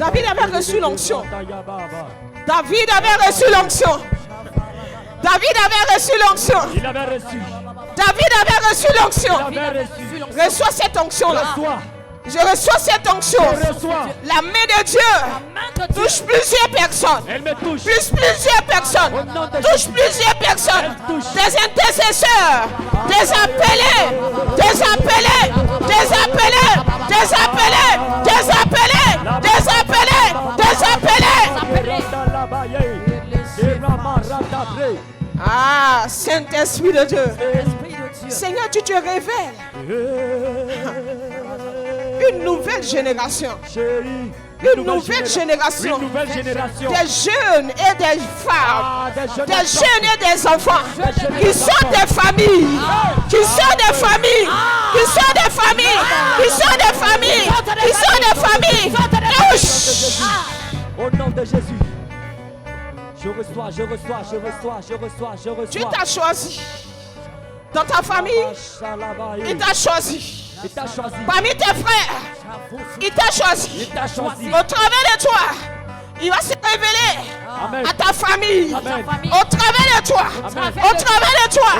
David avait reçu l'onction. David avait reçu l'onction. David avait reçu l'onction. Il avait reçu. David avait reçu l'onction. Il avait reçu. Reçois cette onction-là. Reçois. Je reçois cette onction. Je reçois. La main de Dieu touche plusieurs personnes. Elle me touche. Plusieurs personnes. Au nom de Touche Jésus. plusieurs personnes. Elle touche. Des intercesseurs. Des appelés. Des appelés. Des appelés. Des appelés. Des appelés. Des appelés. Des appelés. Ah, Saint-Esprit de Dieu. Seigneur, tu te révèles. Une nouvelle génération. Une nouvelle génération. Une nouvelle génération. Des jeunes et des femmes. Des jeunes et des enfants. Qui sont des familles. Qui sont des familles. Qui sont des familles. Qui sont des familles. Qui sont des familles. Touche. Au nom de Jésus. Je reçois, je reçois, je reçois, je reçois, je reçois. Tu t'as choisi. Dans ta famille, il t'a choisi. Il t'a choisi. Parmi tes frères, il t'a choisi. Il t'a choisi. Au travers de toi, il va se révéler Amen. à ta famille. Amen. Au travers de toi, Amen. au travers de toi,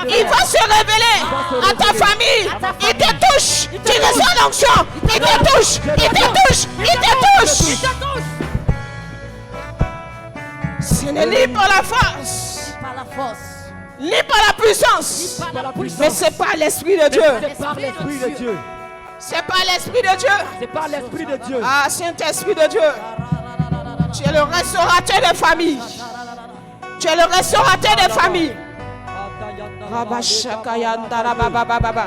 il va se révéler à ta famille. Il te touche. Tu reçois l'onction. Il te touche. Il te touche. Il te touche. Ce n'est ni par la force, ni par la puissance, mais c'est par l'Esprit de Dieu. C'est par l'Esprit de Dieu. C'est par l'Esprit de Dieu. C'est par l'Esprit de Dieu. Ah, Saint-Esprit de Dieu. Tu es le restaurateur des familles. Tu es le restaurateur des familles. Rabashakayandara baba baba.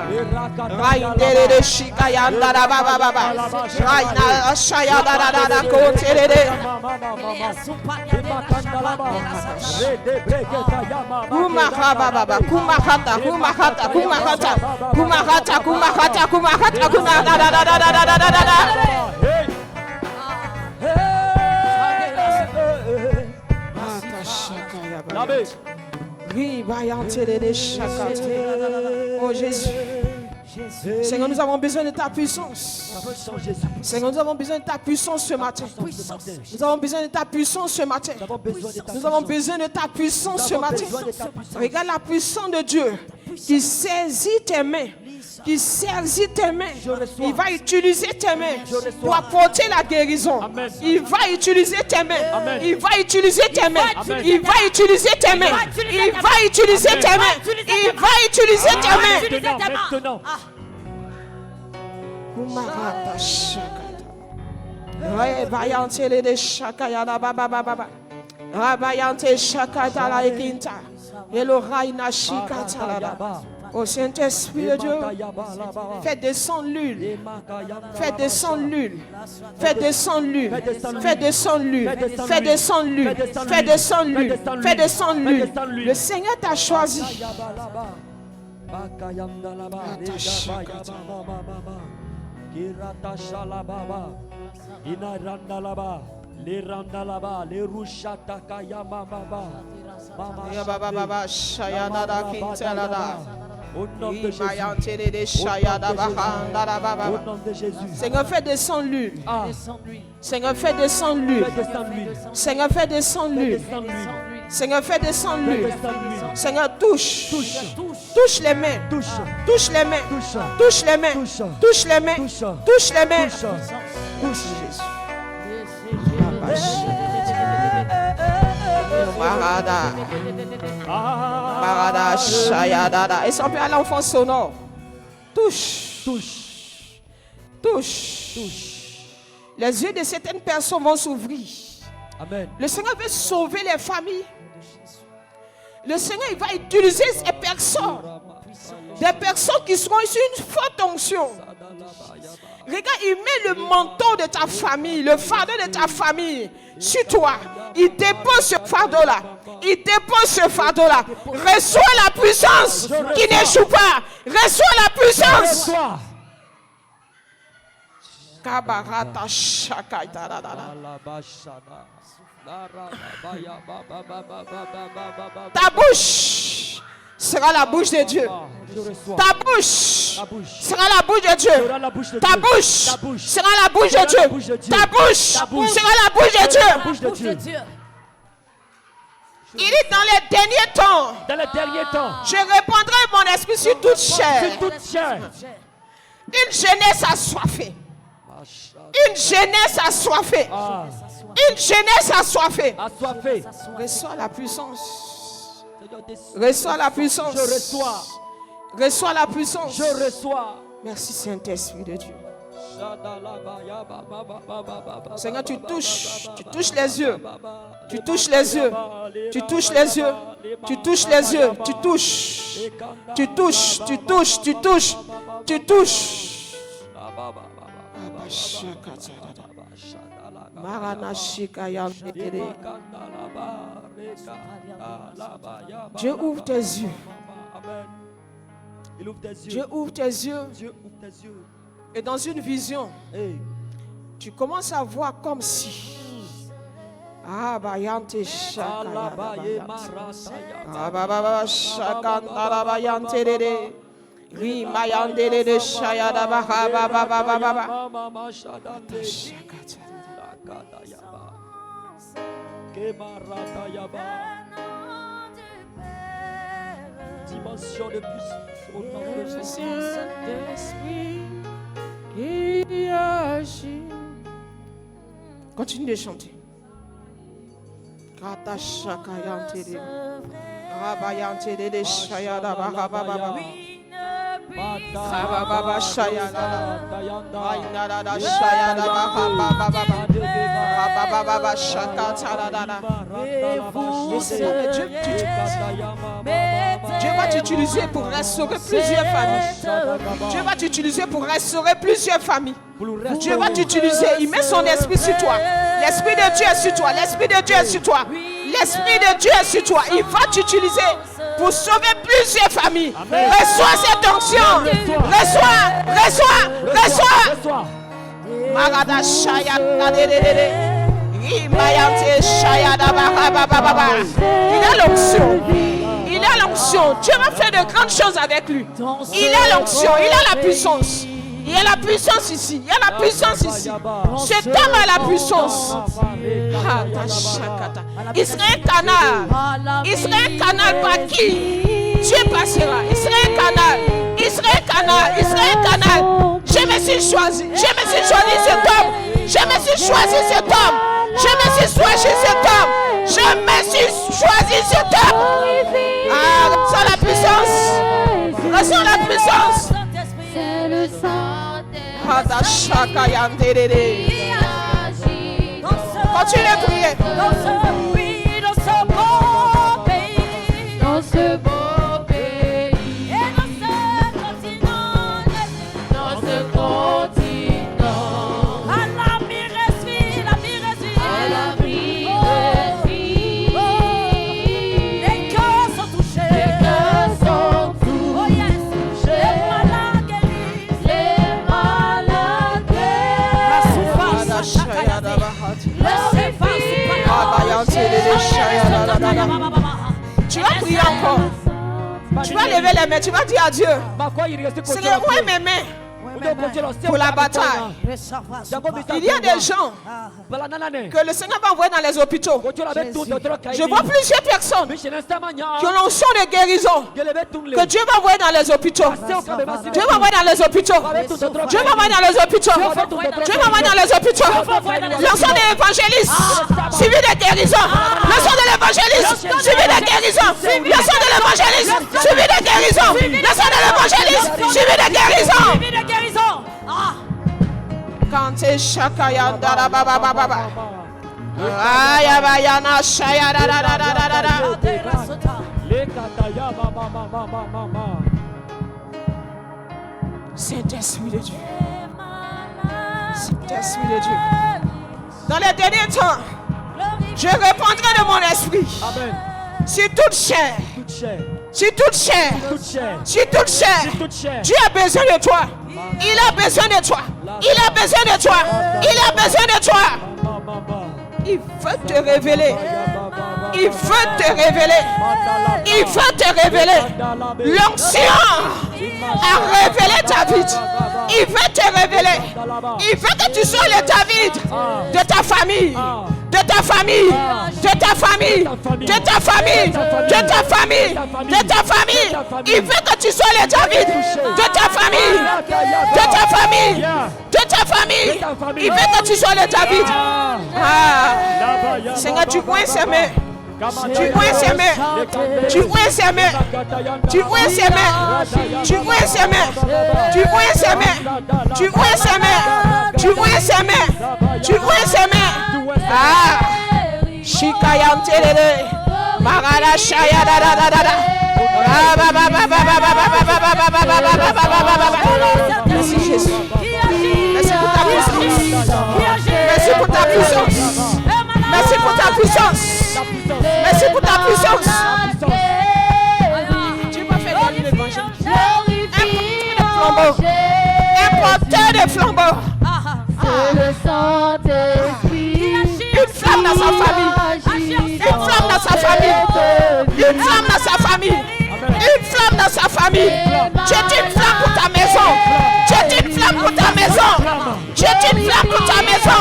Raindere de shikayandara baba baba. Raina shayandara da koterere. Kumahaba baba, kumahata, kumahata, kumahata, kumahata, kumahata, kumahata, kumahata, da da da da da da da da. Oh Jésus. Seigneur, nous avons besoin de ta puissance. Seigneur, nous avons besoin de ta puissance ce matin. Nous avons besoin de ta puissance ce matin. Nous avons besoin de ta puissance ce matin. Regarde la puissance de Dieu qui saisit tes mains. Qui saisit tes mains. Il va utiliser tes mains pour apporter la guérison. Il va utiliser tes mains. Il va utiliser tes mains. Il va utiliser tes mains. Il va utiliser tes mains. Il va utiliser tes mains. Maintenant. Au Saint-Esprit de Dieu, fais descendre l'huile. Fais descendre l'huile. Fais descendre l'huile. Fais descendre l'huile. Fais descendre l'huile. Fais descendre l'huile. Fais descendre l'huile. Le Seigneur t'a choisi. Les randalaba, les rouchata kayama baba. Au nom de Jésus. Au nom de Jésus. Seigneur, fais descendre l'huile. Seigneur, fais descendre l'huile. Seigneur, fais descendre l'huile. Seigneur, fais descendre l'huile. Seigneur, touche. Touche les mains. Touche les mains. Touche les mains. Touche les mains. Touche les mains. Touche Jésus. Marada. Marada Shayadada. Et ça peut aller en fond sonore. Touche. Touche. Touche. Touche. Les yeux de certaines personnes vont s'ouvrir. Amen. Le Seigneur veut sauver les familles. Le Seigneur, il va utiliser ces personnes. Des personnes qui seront sur une forte onction. Regarde, il met le manteau de ta famille, le fardeau de ta famille sur toi. Il dépose ce fardeau-là. Il dépose ce fardeau-là. Reçois la puissance qui n'échoue pas. Reçois la puissance. Kabarata shakaita da da da. Ta bouche sera la bouche de Dieu. Je reçois. Ta bouche Ta bouche sera la bouche de Dieu. sera la bouche de Ta Dieu. bouche Ta bouche sera la bouche sera de Dieu. la bouche de Dieu. Ta bouche Ta bouche sera la bouche de la Dieu. bouche de Dieu. Il dit dans les derniers temps, Dans les derniers temps, je répandrai mon esprit sur toute chair. sur toute chair. Une jeunesse assoiffée. Une jeunesse assoiffée. Ah, Une jeunesse assoiffée. assoiffé. Reçois la puissance. Seigneur, Reçois la puissance. Je reçois. Reçois la puissance. Je reçois. Merci Saint-Esprit de Dieu. Seigneur, tu touches les yeux. Tu touches les yeux. Tu touches les yeux. Tu touches les yeux. Tu touches. Tu touches. Tu touches. Tu touches. Tu touches. Dieu ouvre tes yeux. Il ouvre tes yeux. Dieu ouvre tes yeux. Dieu ouvre tes yeux. Et dans une vision, Hey. tu commences à voir comme si. Ah, bayante shaka ya ah, baba shaka bayante de. Ri mayande de shaya da ba ba ba ba ba. Dimension de puissance au nom de Jésus. Continue de chanter. Kata shaka yante de. Rabayante de shaya da ba ba ba ba. Baba shaya da. Aina da da shaya da ba ba ba ba. Baba baba shaka ta da da. Dieu va t'utiliser pour restaurer plusieurs familles. Dieu va t'utiliser pour restaurer plusieurs familles. Dieu va t'utiliser. Il met son esprit sur toi. L'esprit de Dieu est sur toi. L'esprit de Dieu est sur toi. L'esprit de Dieu est sur toi. Il va t'utiliser pour sauver plusieurs familles. Reçois cette onction. Reçois. Reçois. Reçois. Marada shaya da de de de. Il a l'onction. Il a l'onction. Dieu va faire de grandes choses avec lui. Il a l'onction. Il a la puissance. Il y a la puissance ici. Il y a la puissance ici. Cet homme a la puissance. Il sera un canal. Il sera un canal par qui Dieu passera. Il sera un canal. Il sera un canal. Il sera un canal. Je me suis choisi. Je me suis choisi cet homme. Je me suis choisi cet homme. Je me suis choisi cet homme. Je me suis choisi cet homme. Ah, reçois la puissance. Reçois la puissance. C'est le Hadashaka yandere. Continue de prier. dans ce beau pays et dans ce continent, à la mi-respire, À la mi-respire, les cœurs sont touchés, oh yes, les malades guérissent, la souffrance Tu vas prier encore. Tu vas lever les mains. Tu vas dire à Dieu, Seigneur, où est mes mains pour la bataille? Il y a des gens que le Seigneur va envoyer dans les hôpitaux. Je vois plusieurs personnes qui ont l'onction de guérison que Dieu va envoyer dans les hôpitaux. Dieu va envoyer dans les hôpitaux. Dieu va envoyer dans les hôpitaux. Dieu va envoyer dans les hôpitaux. L'onction de l'évangéliste suivi de guérison. L'onction de l'évangéliste suivi de guérison. L'onction de l'évangéliste suivi de guérison. L'onction de l'évangéliste suivi de guérison. Quand c'est chakaya dara baba baba. Aya bayana shaya da da da da da da. Saint-Esprit de Dieu. Saint-Esprit de Dieu. Dans les derniers temps, je répandrai de mon esprit sur toute chair. Sur toute chair. Sur toute chair. Dieu a besoin de toi. Il a besoin de toi. Il a besoin de toi. Il a besoin de toi. Il veut te révéler. Il veut te révéler. Il veut te révéler. L'onction a révélé David. Il veut te révéler. Il veut que tu sois le David de ta famille. De ta famille. De ta famille. De ta famille. De ta famille. De ta famille. Il veut que tu sois le David de ta famille. De ta famille. De ta famille. Il veut que tu sois le David. Seigneur, tu vois ses mains. Tu vois ses mains. Tu vois ses mains. Tu vois ses mains. Tu vois ses mains. Tu vois ses mains. Tu vois ses mains. Tu vois ses mains. Tu vois ses mains. Shikayantelele. Marala shaya da da da da da. Merci Jésus. Merci pour ta puissance. Merci pour ta puissance. Merci pour ta puissance. Merci pour ta puissance. Tu vas faire gagner l'évangile. Un porteur de flambeaux. Une flamme dans sa famille. Une flamme dans sa famille. Une flamme dans sa famille. Une flamme dans sa famille. Tu es une flamme pour ta maison. Tu es une flamme pour ta maison. Tu es une flamme pour ta maison.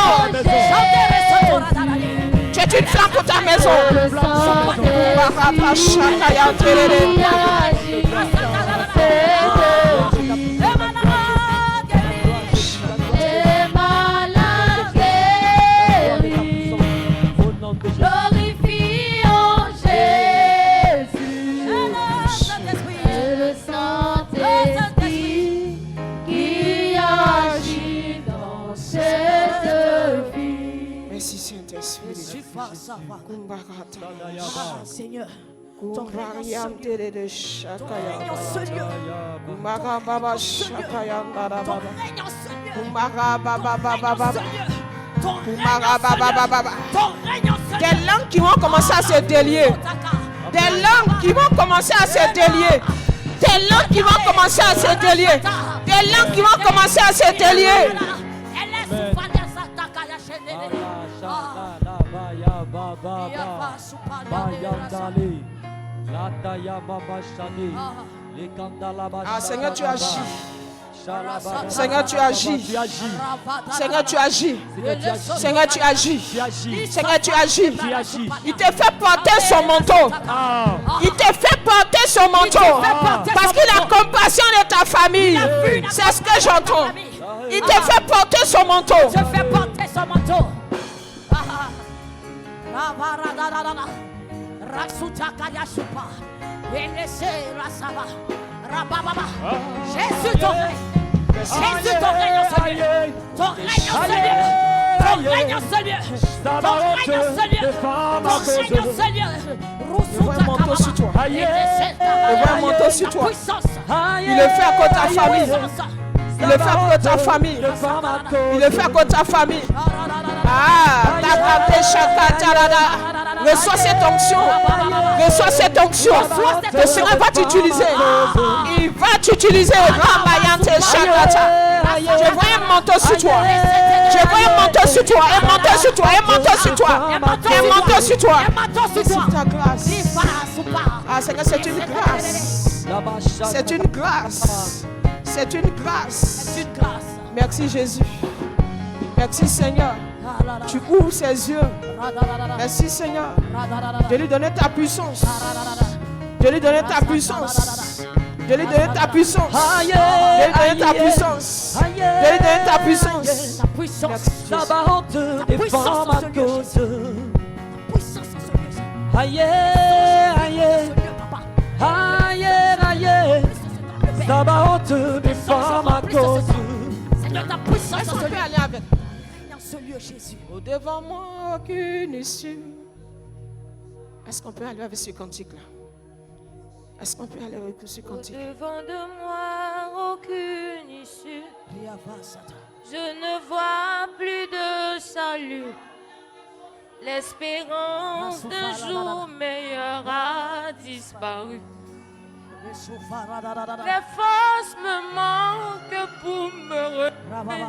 Tu es une flamme pour ta maison. Glorifions Jésus, le Saint-Esprit qui agit dans cette vie. Merci Saint-Esprit. Seigneur, Ton règne en ce lieu, des langues qui vont commencer à se délier. Des langues qui vont commencer à se délier. Des langues qui vont commencer à se délier. Des langues qui vont commencer à se délier. Ah Seigneur, tu agis. Seigneur, tu agis. Seigneur, tu agis. Seigneur, tu agis. Seigneur, tu agis. Il te fait porter son manteau. Il te fait porter son manteau. Parce qu'il a compassion de ta famille. C'est ce que j'entends. Il te fait porter son manteau. Je fais porter son manteau. Jésus, ton règne. Jésus, ton règne en ce lieu. Ton règne en ce lieu. Ton règne en ce lieu. Ton règne en ce lieu. Ton règne en ce lieu. Je vois un manteau sur toi. Je vois un manteau sur toi. Il le fait à cause de ta famille. Il le fait à cause de ta famille. Il le fait à cause de ta famille. Reçois cette onction. Reçois cette onction. Le Seigneur va t'utiliser. Il va t'utiliser. Je vois un manteau sur toi. Je vois un manteau sur toi. Un manteau sur toi. Un manteau sur toi. Un manteau sur toi. C'est ta grâce. Ah Seigneur, c'est une grâce. C'est une grâce. C'est une grâce. Merci Jésus. Merci Seigneur. Tu ouvres ses yeux. Merci Seigneur. Je lui donne ta puissance. Je lui donne ta puissance. Je lui donne ta puissance. Je lui donne ta puissance. Je lui donne ta puissance. Ta puissance. La honte défend ma cause. Puissance en ce lieu. Aïe, aïe, aïe, aïe. La honte défend ma cause. Seigneur, ta puissance Est-ce en qu'on ce peut lieu. aller avec? Dans ce lieu, Jésus. Au devant moi, aucune issue. Est-ce qu'on peut aller avec ce cantique-là? Est-ce qu'on peut aller avec ce cantique? Devant de moi, aucune issue. Je ne vois plus de salut. L'espérance d'un jour meilleur a disparu. Les forces me manquent pour me relever.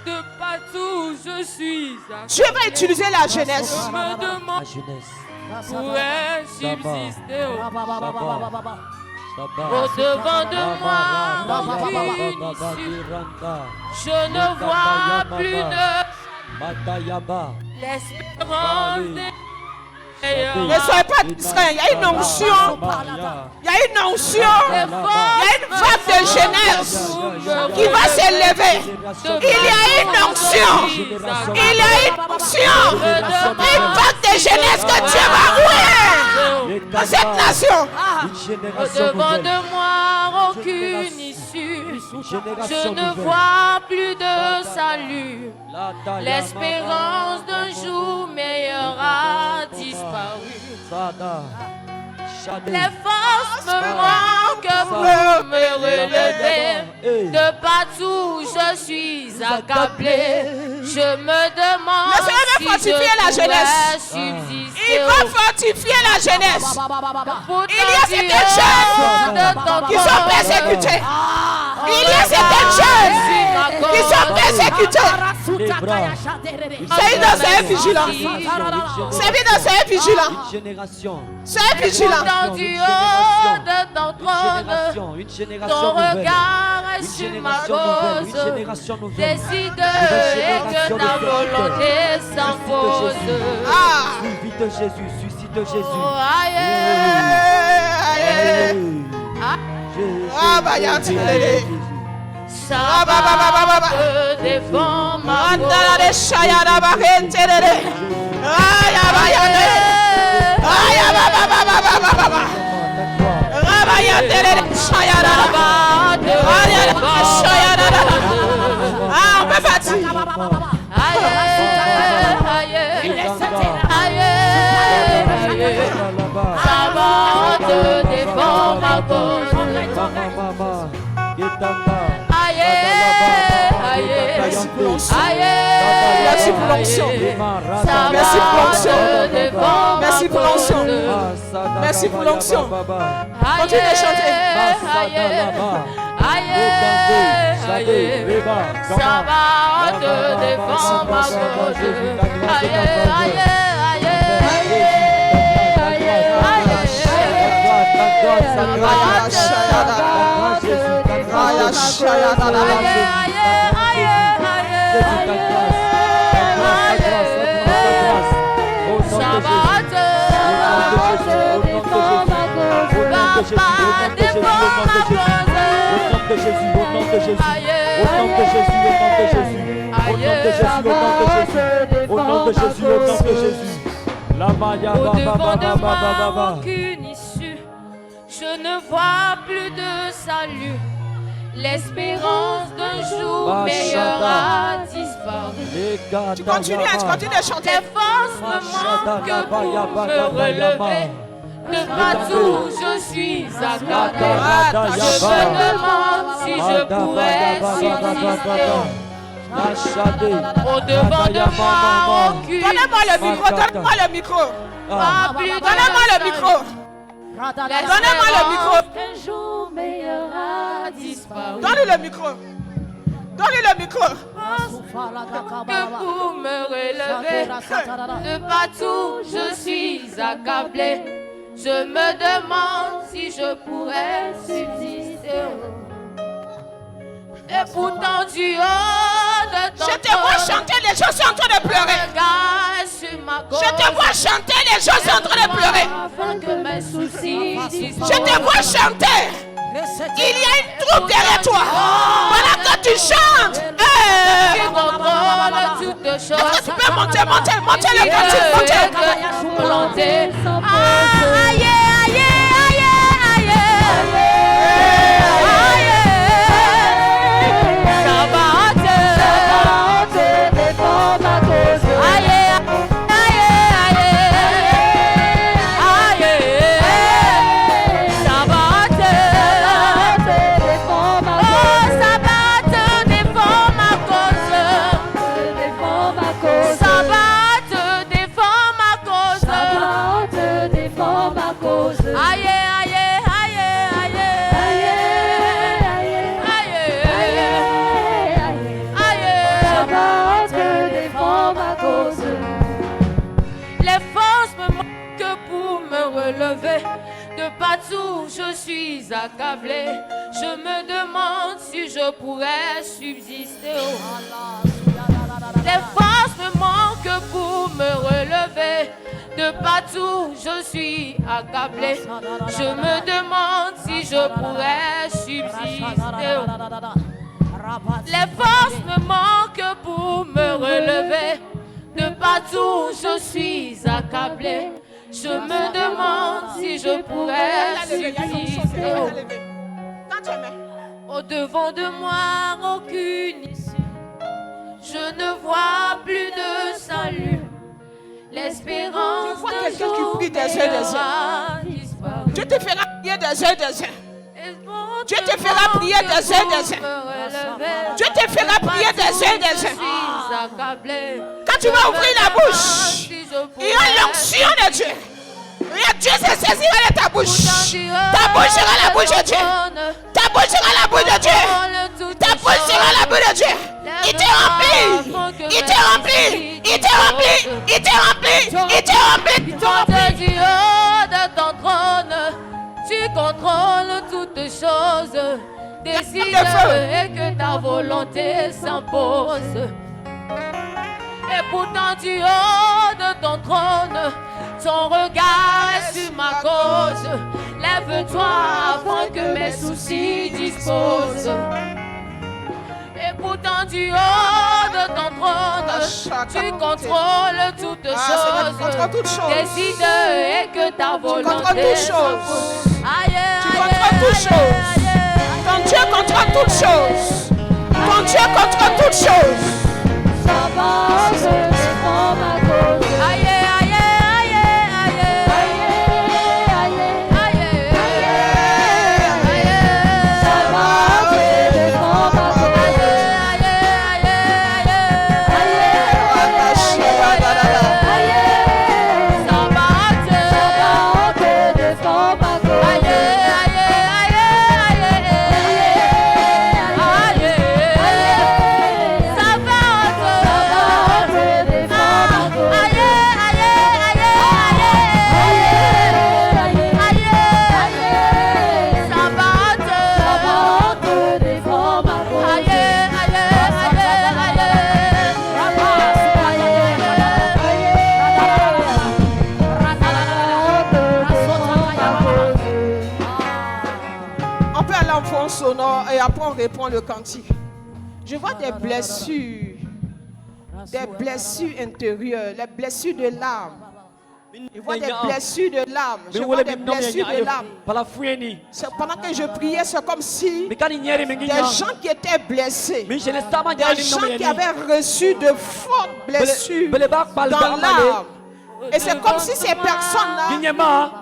De partout je suis. Dieu va utiliser la jeunesse. Je me demande. La jeunesse. pourrait subsister Saba. au-devant de moi aucune issue. Je ne vois plus de Matayaba. l'espérance des Ne meilleurs. soyez pas distraits. Il y a une onction. Il y a une onction. Il y a une vague de jeunesse qui va s'élever. Il y a une onction. Il y a une onction. Une vague de jeunesse que Dieu va ouvrir dans cette nation. Au-devant de moi aucune issue. Je ne vois plus de salut. L'espérance d'un jour meilleur a disparu. Les forces me manquent pour me relever. De partout je suis accablé. Je me demande Le Seigneur veut si fortifier la je jeunesse. pourrais subsister. Il va fortifier la jeunesse. Pourtant, Il y a tu certaines as de ton jeunes qui sont corps. persécutés. Il y a certaines jeunes qui sont persécutés. Soyez vigilants. Soyez vigilants. Une génération. Soyez vigilants. Pourtant, du haut de ton trône, Une ton génération nouvelle. regard est Une sur ma génération nouvelle. Une cause. génération nouvelle. Décide et que ta volonté s'impose. Ah. Suscite Jésus, suscite Jésus. Oh, aïe, Ah, bah, y a un petit peu. ça va te défendre ma Andala de Shayara Bahentere. Aya bayane. Aya baba baba baba baba. Rabaya tere Shayara. Aya Shayara. Ah, on peut partir. Aïe, ça va te défendre ma cause. Aïe, Merci pour l'onction. aïe, Merci pour l'onction. ça Merci pour va l'onction. te défendre Merci ma pour l'onction. cause. Merci pour l'onction. Aïe, Continuez de chanter. aïe, aïe, ça va te défendre ma cause. Aïe, aïe, aïe, Aya Shayara. Au-devant de moi, aucune issue. Je ne vois plus de salut. L'espérance d'un jour meilleur a disparu. Tu continues de chanter. Les forces me manquent pour me relever. De partout je suis accablé. Je me demande si je pourrais subsister. Au-devant de moi, aucune Donnez-moi le micro, donnez-moi le micro. pas plus de Donnez-moi le micro. Donnez-moi le micro. Un jour meilleur a disparu. Donne-lui le micro. Donne-lui le micro. Que pour me relever, de partout je suis accablé. Je me demande si je pourrais subsister. Et pourtant du haut de ton Je te vois chanter, les gens sont en train de pleurer. regard sur ma cause. Je te vois chanter, les gens sont en train de pleurer. Afin que mes soucis disparent. Je te vois chanter. Il y a une troupe derrière toi. Pendant que tu chantes. Qui contrôle toutes Est-ce choses. que tu peux monter le cantique, monter. Aïe, aïe, aïe, aïe, ça va te défendre ma cause. Aïe, aïe, aïe, ça va te défendre ma cause. Ça va te défendre ma cause. Ça va te défendre ma cause. partout je suis accablé. Je me demande si je pourrais subsister. Les forces me manquent pour me relever. De partout je suis accablé. Je me demande si je pourrais subsister. Les forces me manquent pour me relever. De partout je suis accablé. Je me demande si je pourrais subsister. Au devant de moi aucune issue. Je ne vois plus de salut. L'espérance de jour meilleur disparu. Dieu te fera prier des heures, des heures. Dieu te fera prier des heures, des heures. Dieu te fera prier des heures, des heures. Quand tu vas ouvrir la bouche, il y a l'onction de Dieu. Dieu se saisira de ta bouche. Ta bouche sera la bouche de Dieu. Ta bouche sera la bouche de Dieu. Ta bouche sera la bouche de Dieu. Il te remplit. Il te remplit. Il te remplit. Il te remplit. Il te remplit. Il te remplit. Du haut de ton trône, tu contrôles toutes choses. Décide et que ta volonté s'impose. Et pourtant du haut de ton trône, ton regard est sur ma cause. Lève-toi avant que mes soucis disposent. Et pourtant du haut de ton trône, tu contrôles toutes choses. Décide et que ta volonté s'impose. Tu contrôles toutes choses. Ton Dieu contrôle toutes choses. Ton Dieu contrôle toutes choses. Ça va, je défends ma cause. Aïe, aïe, aïe, aïe, aïe, aïe, aïe, ça va, je défends ma cause. Aïe, aïe, aïe, aïe, ça va, je défends ma cause. Aïe, aïe, aïe, aïe, ça va. Sonore et après on reprend le cantique. Je vois des blessures intérieures, les blessures de l'âme. Je vois des blessures de l'âme. Je vois des blessures de l'âme. Pendant que je priais, c'est comme si des gens qui étaient blessés, des gens qui avaient reçu de fortes blessures dans l'âme. Et c'est comme si ces personnes-là,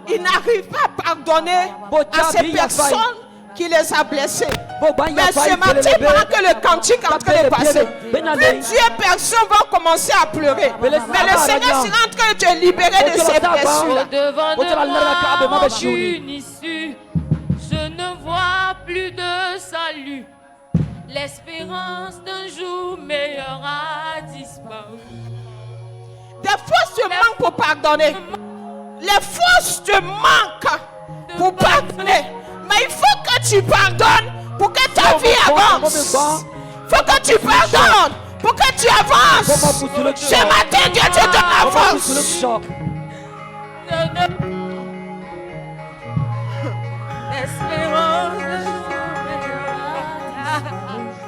ils n'arrivent pas à pardonner à ces personnes qui les a blessés. Mais ce matin, pendant que le cantique est en train de passer, plusieurs personnes vont commencer à pleurer. Mais le Seigneur sera en train de te libérer de ces blessures. Devant de moi, aucune issue. Je ne vois plus de salut. L'espérance d'un jour meilleur a disparu. Des forces te manquent pour pardonner. Les forces te manquent pour pardonner. Mais il faut que tu pardonnes pour que ta vie avance. Il faut que tu pardonnes pour que tu avances. Ce matin, Dieu te donne la force. Il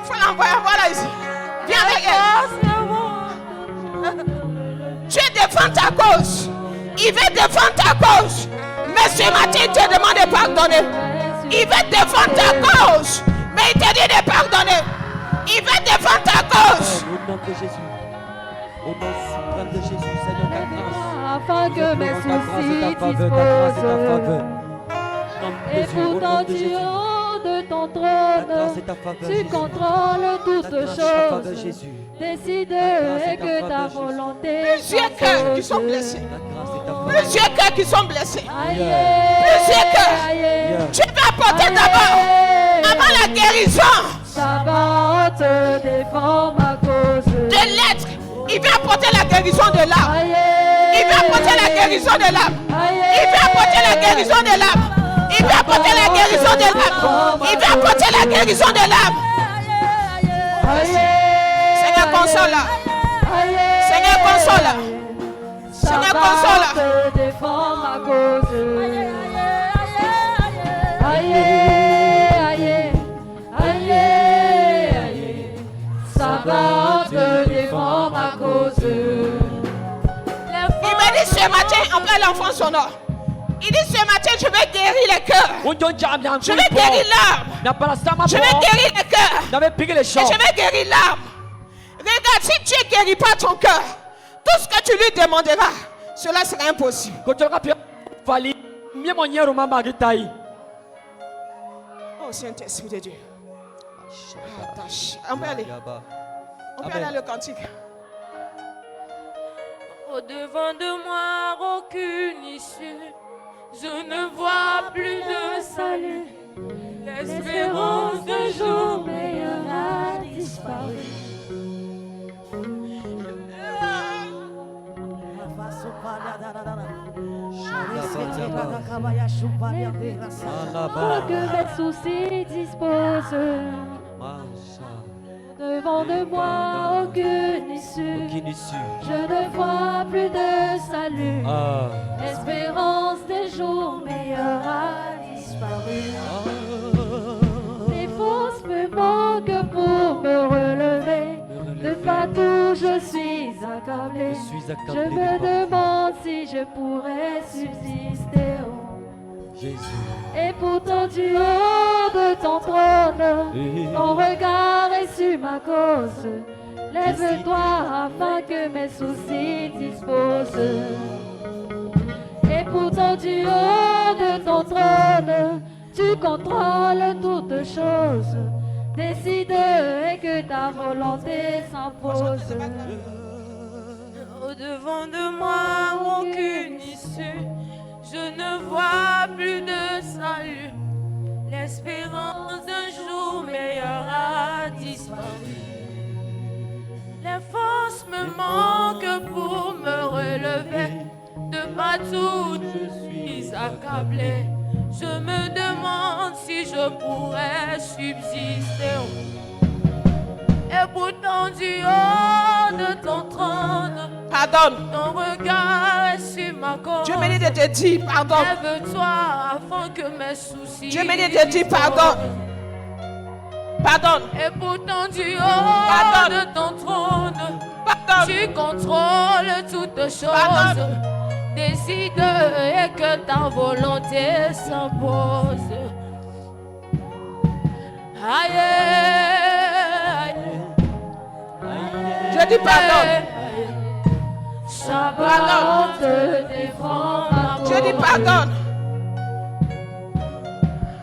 faut l'envoyer, voilà ici. Viens avec elle. Tu défends ta cause. Il veut défendre ta cause. Mais ce matin, il te demande de pardonner. Il veut défendre ta cause, mais il te dit de pardonner. Il veut défendre ta cause. Au nom de Jésus, au nom suprême de Jésus, Seigneur, ta grâce. Afin que mes soucis disposent. Et pourtant du haut de ton trône, tu contrôles toutes choses. Décide et que ta volonté. Plusieurs cœurs qui sont blessés. Plusieurs cœurs qui sont blessés. Plusieurs cœurs. Tu vas apporter d'abord, avant la guérison, ça va te défendre ma cause. De l'être. Il va apporter la guérison de l'âme. Il va apporter la guérison de l'âme. Il va apporter la guérison de l'âme. Il Il veut apporter la guérison de l'âme. Il veut apporter la guérison de l'âme. Seigneur, console-la. Seigneur, console-la. Seigneur, console-la. Défends ma cause. Sabbat te défend ma cause. Il m'a dit ce matin, après l'enfant sonore, il dit ce matin, je vais guérir les cœurs. Je vais guérir l'âme. Je vais guérir les cœurs. Et je vais guérir l'âme. Regarde, si Dieu ne guérit pas ton cœur, tout ce que tu lui demanderas, cela sera impossible. Oh Saint-Esprit de Dieu. On peut aller. On peut aller à le cantique. Au devant de moi, aucune issue. Je ne vois plus de salut. L'espérance d'un jour meilleur a disparu. Faut que mes soucis disposent. Devant de moi, aucune issue. Je ne vois plus de salut. L'espérance des jours meilleurs a disparu. Les forces me manquent pour me relever. De partout je suis accablé. Je me demande si je pourrais subsister. Et pourtant du haut de ton trône, ton regard est sur ma cause. Lève-toi afin que mes soucis disposent. Et pourtant du haut de ton trône, tu contrôles toutes choses. Décide et que ta volonté s'impose. Au devant de moi, aucune issue. Je ne vois plus de salut. L'espérance d'un jour meilleur a disparu. Les forces me manquent pour me relever. De partout je suis accablé. Je me demande si je pourrais subsister. Et pourtant du haut de ton trône, pardonne. Ton regard est sur ma cause. Dieu me dit de te dire pardonne. Lève-toi afin que mes soucis. Dieu me dit de te dire pardonne. Pardonne. Et pourtant du haut de ton trône, pardonne. Tu contrôles toutes choses. Pardonne. Décide et que ta volonté s'impose. Aïe, aïe, je dis pardonne. Pardonne. Te défend ma cause. Je dis pardonne.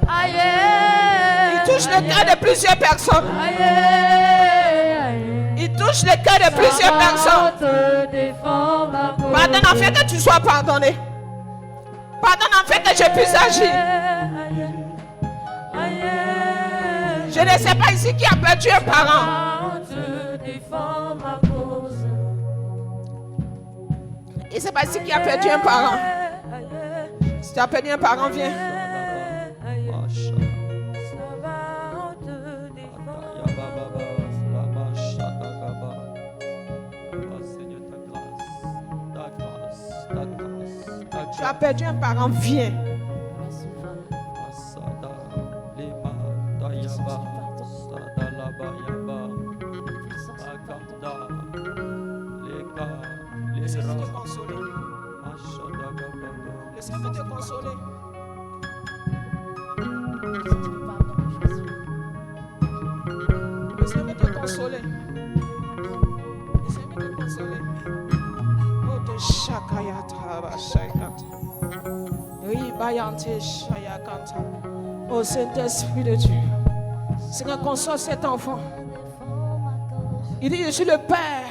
Aïe, il touche le cœur de plusieurs personnes. Aïe, il touche le cœur de plusieurs personnes. Te défend ma cause. Pardonne afin que tu sois pardonné. Pardonne afin que je puisse agir. Je ne sais pas ici qui a perdu un parent. Et c'est pas ici qui a perdu un parent. Si tu as perdu un parent, viens. Tu as perdu un parent, viens. Laisse-moi te consoler. Laisse-moi te consoler. Laisse-moi te consoler. Laisse-moi te consoler. Oh, de Shakayata, Shakayata. Oui, Bayante, Shayakanta. Oh, Saint-Esprit de Dieu. Seigneur, console cet enfant. Il dit, je suis le Père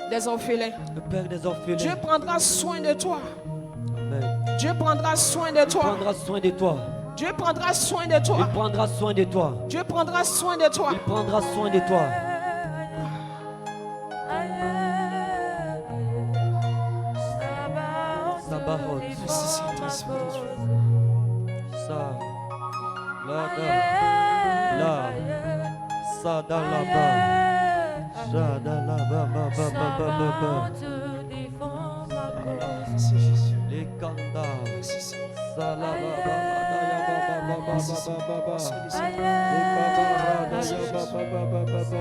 des orphelins. Le Père des orphelins. Dieu prendra soin de toi. Amen. Dieu prendra soin de toi. Il prendra soin de toi. Dieu prendra soin de toi. Il prendra soin de toi. Dieu prendra soin de toi. Il prendra soin de toi. Sabaoth. cause. Ça, là, Aïe, là, aïe, ça, dans aïe, là-bas, ça, dans là-bas, ça va te défendre ma cause. Merci Jésus. les candas, Merci Seigneur. ça, là, Aïe, Merci Seigneur. Merci aïe, Seigneur. ça va te défendre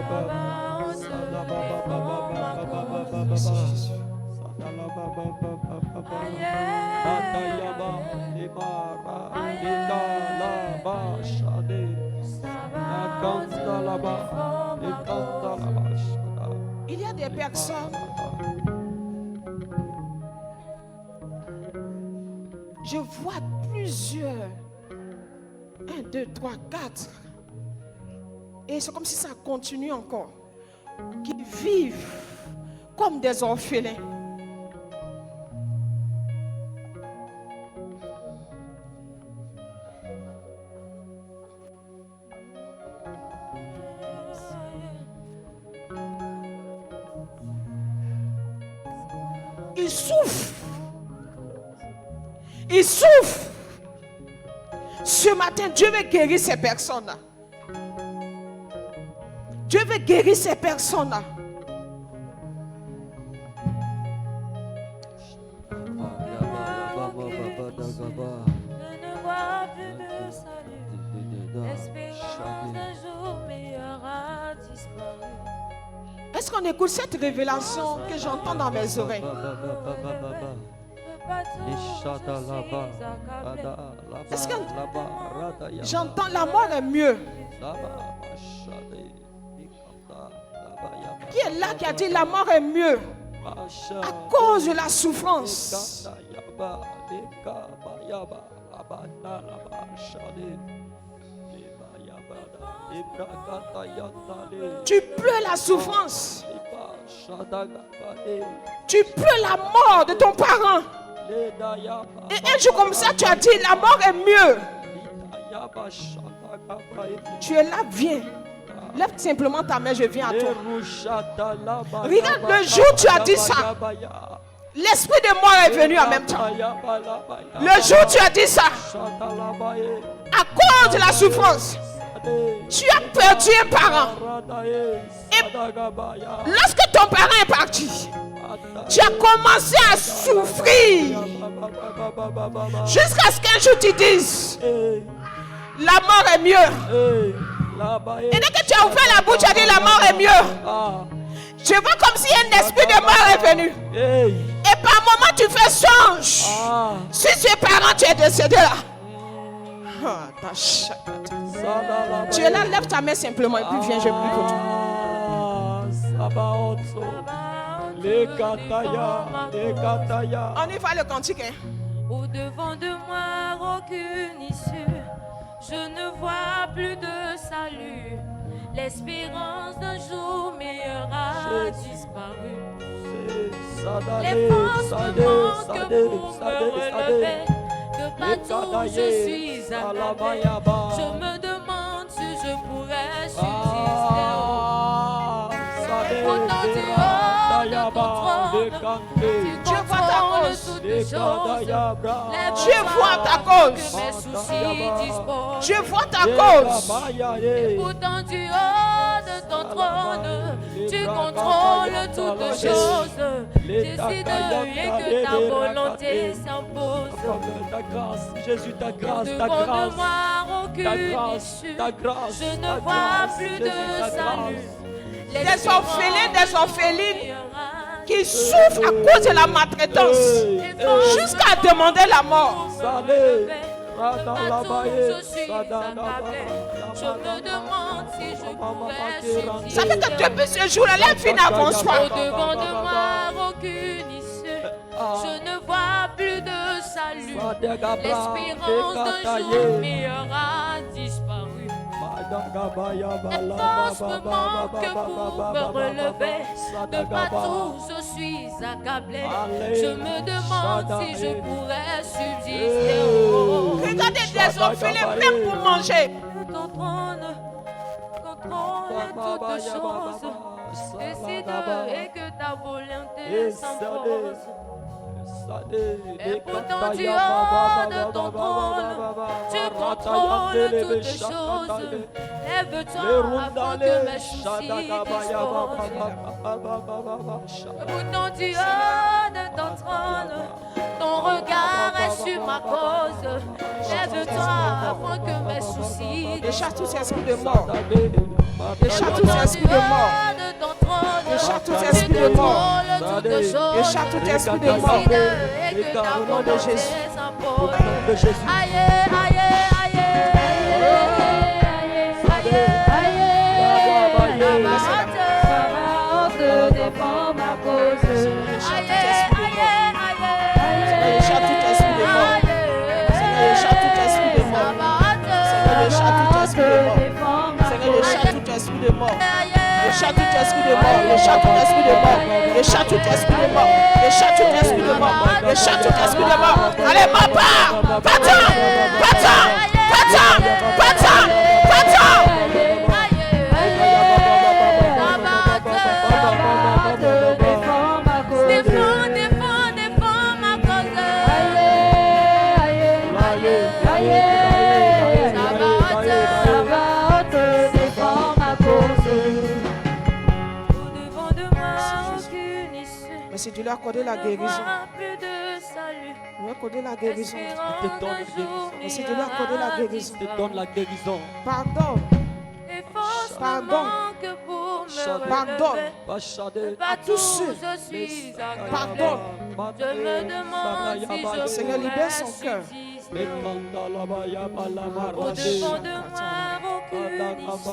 ma cause. Merci Jésus. Il y a des personnes, je vois plusieurs, 1, 2, 3, 4, et c'est comme si ça continue encore, qui vivent comme des orphelins. Ils souffrent. Ils souffrent. Ce matin, Dieu veut guérir ces personnes-là. Dieu veut guérir ces personnes-là. Je ne vois plus de salut. L'espérance d'un jour meilleur a disparu. Est-ce qu'on écoute cette révélation que j'entends dans mes oreilles? Est-ce que j'entends la mort est mieux? Qui est là qui a dit la mort est mieux? À cause de la souffrance. Tu pleures la souffrance. Tu pleures la mort de ton parent. Et un jour comme ça, tu as dit la mort est mieux. Tu es là, viens. Lève simplement ta main, je viens à toi. Regarde, le jour où tu as dit ça, l'esprit de mort est venu en même temps. Le jour où tu as dit ça, à cause de la souffrance, tu as perdu un parent. Et lorsque ton parent est parti, tu as commencé à souffrir. Jusqu'à ce qu'un jour tu dises, la mort est mieux. Et dès que tu as ouvert la bouche, tu as dit la mort est mieux. Je vois comme si un esprit de mort est venu. Et par moment tu fais songe. Si tu es parent, tu es décédé là. Tu es là, lève ta main simplement et puis viens, je prie pour toi. On y va le cantique. Hein? Au devant de moi, aucune issue. Je ne vois plus de salut. L'espérance d'un jour meilleur a disparu. Les forces me manquent pour me relever. De partout je suis accablé. Je me demande si je pourrais subsister. Et pourtant tu es de ton trône. Tu contrôles toutes choses. Je vois ta cause. Que mes soucis disposent. Je vois ta cause. Et pourtant tu es de ton trône. Tu contrôles toutes choses. Décide et que ta volonté s'impose. Ta grâce, Jésus, ta grâce, ta Devant grâce. de moi aucune issue. Je ne vois plus de salut. Des orphelins, des orphelines qui souffrent à cause de la maltraitance jusqu'à demander la mort. Je suis accablé. Je me demande si je pourrais Ça fait que subsister. depuis ce jour-là, la vie n'avance pas. Au devant de moi aucune issue. Je ne vois plus de salut. L'espérance d'un jour meilleur a disparu. Les forces me manquent pour me relever. De partout je suis accablé. Je me demande si je pourrais subsister. Regardez des orphelins même pour manger. Ton trône contrôle toutes choses. Décide et que ta volonté s'impose. Et pourtant tu as de ton trône, tu contrôles toutes choses. Lève-toi afin que mes soucis disposent. Pourtant tu as de ton trône, ton regard est sur ma cause. Lève-toi afin que mes soucis Décharge tout esprit de mort. disposent. Décharge tout esprit de mort. Décharge tout esprit de mort. Décharge tout esprit de mort. Au nom de Jésus. Au nom de Jésus. Aïe, aïe, aïe, défends ma cause. Aïe, aïe, aïe, Décharge tout esprit de mort. Décharge tout esprit de mort. Décharge tout esprit de mort. Seigneur, décharge tout esprit de mort. Décharge tout esprit de mort. Décharge tout esprit de mort. Décharge tout esprit de mort. Décharge tout esprit de mort. Décharge tout esprit de mort. Allez, papa! Pas-t'en! Pas-t'en! Pas-t'en! Pas-t'en! Pas-t'en! Défends ma cause. Au-devant de moi, aucune issue. Mais si tu lui as accordé la guérison, Plus de salut. tu lui as accordé la guérison. te donne la guérison. Mais si tu lui as accordé la guérison, Je te donne la guérison. pardonne. Et force Pardon. que pour me Pardonne relever. à tous ceux. Je suis accablé. Pardonne. Je me demande si je Seigneur, libère son cœur. subsister. Au-devant de moi, aucune issue.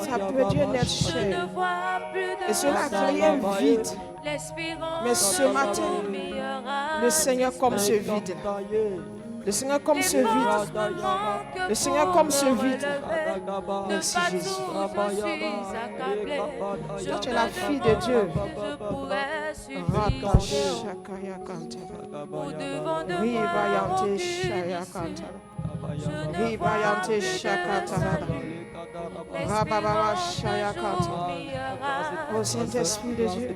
Ça peut Dieu n'être Je cher. ne vois plus de Et cela voie. crée un vide. L'espérance Mais ce matin, brillera. le Seigneur comme ce vide. Le Seigneur comme ce vide. Le Seigneur comme ce vide. Merci Jésus. Toi, tu es la fille de Dieu. Raka shakaya kantara. Riba yante shaya kantara. Riba yante shakatara. Rababa shaya kantara. Oh Saint-Esprit de Dieu.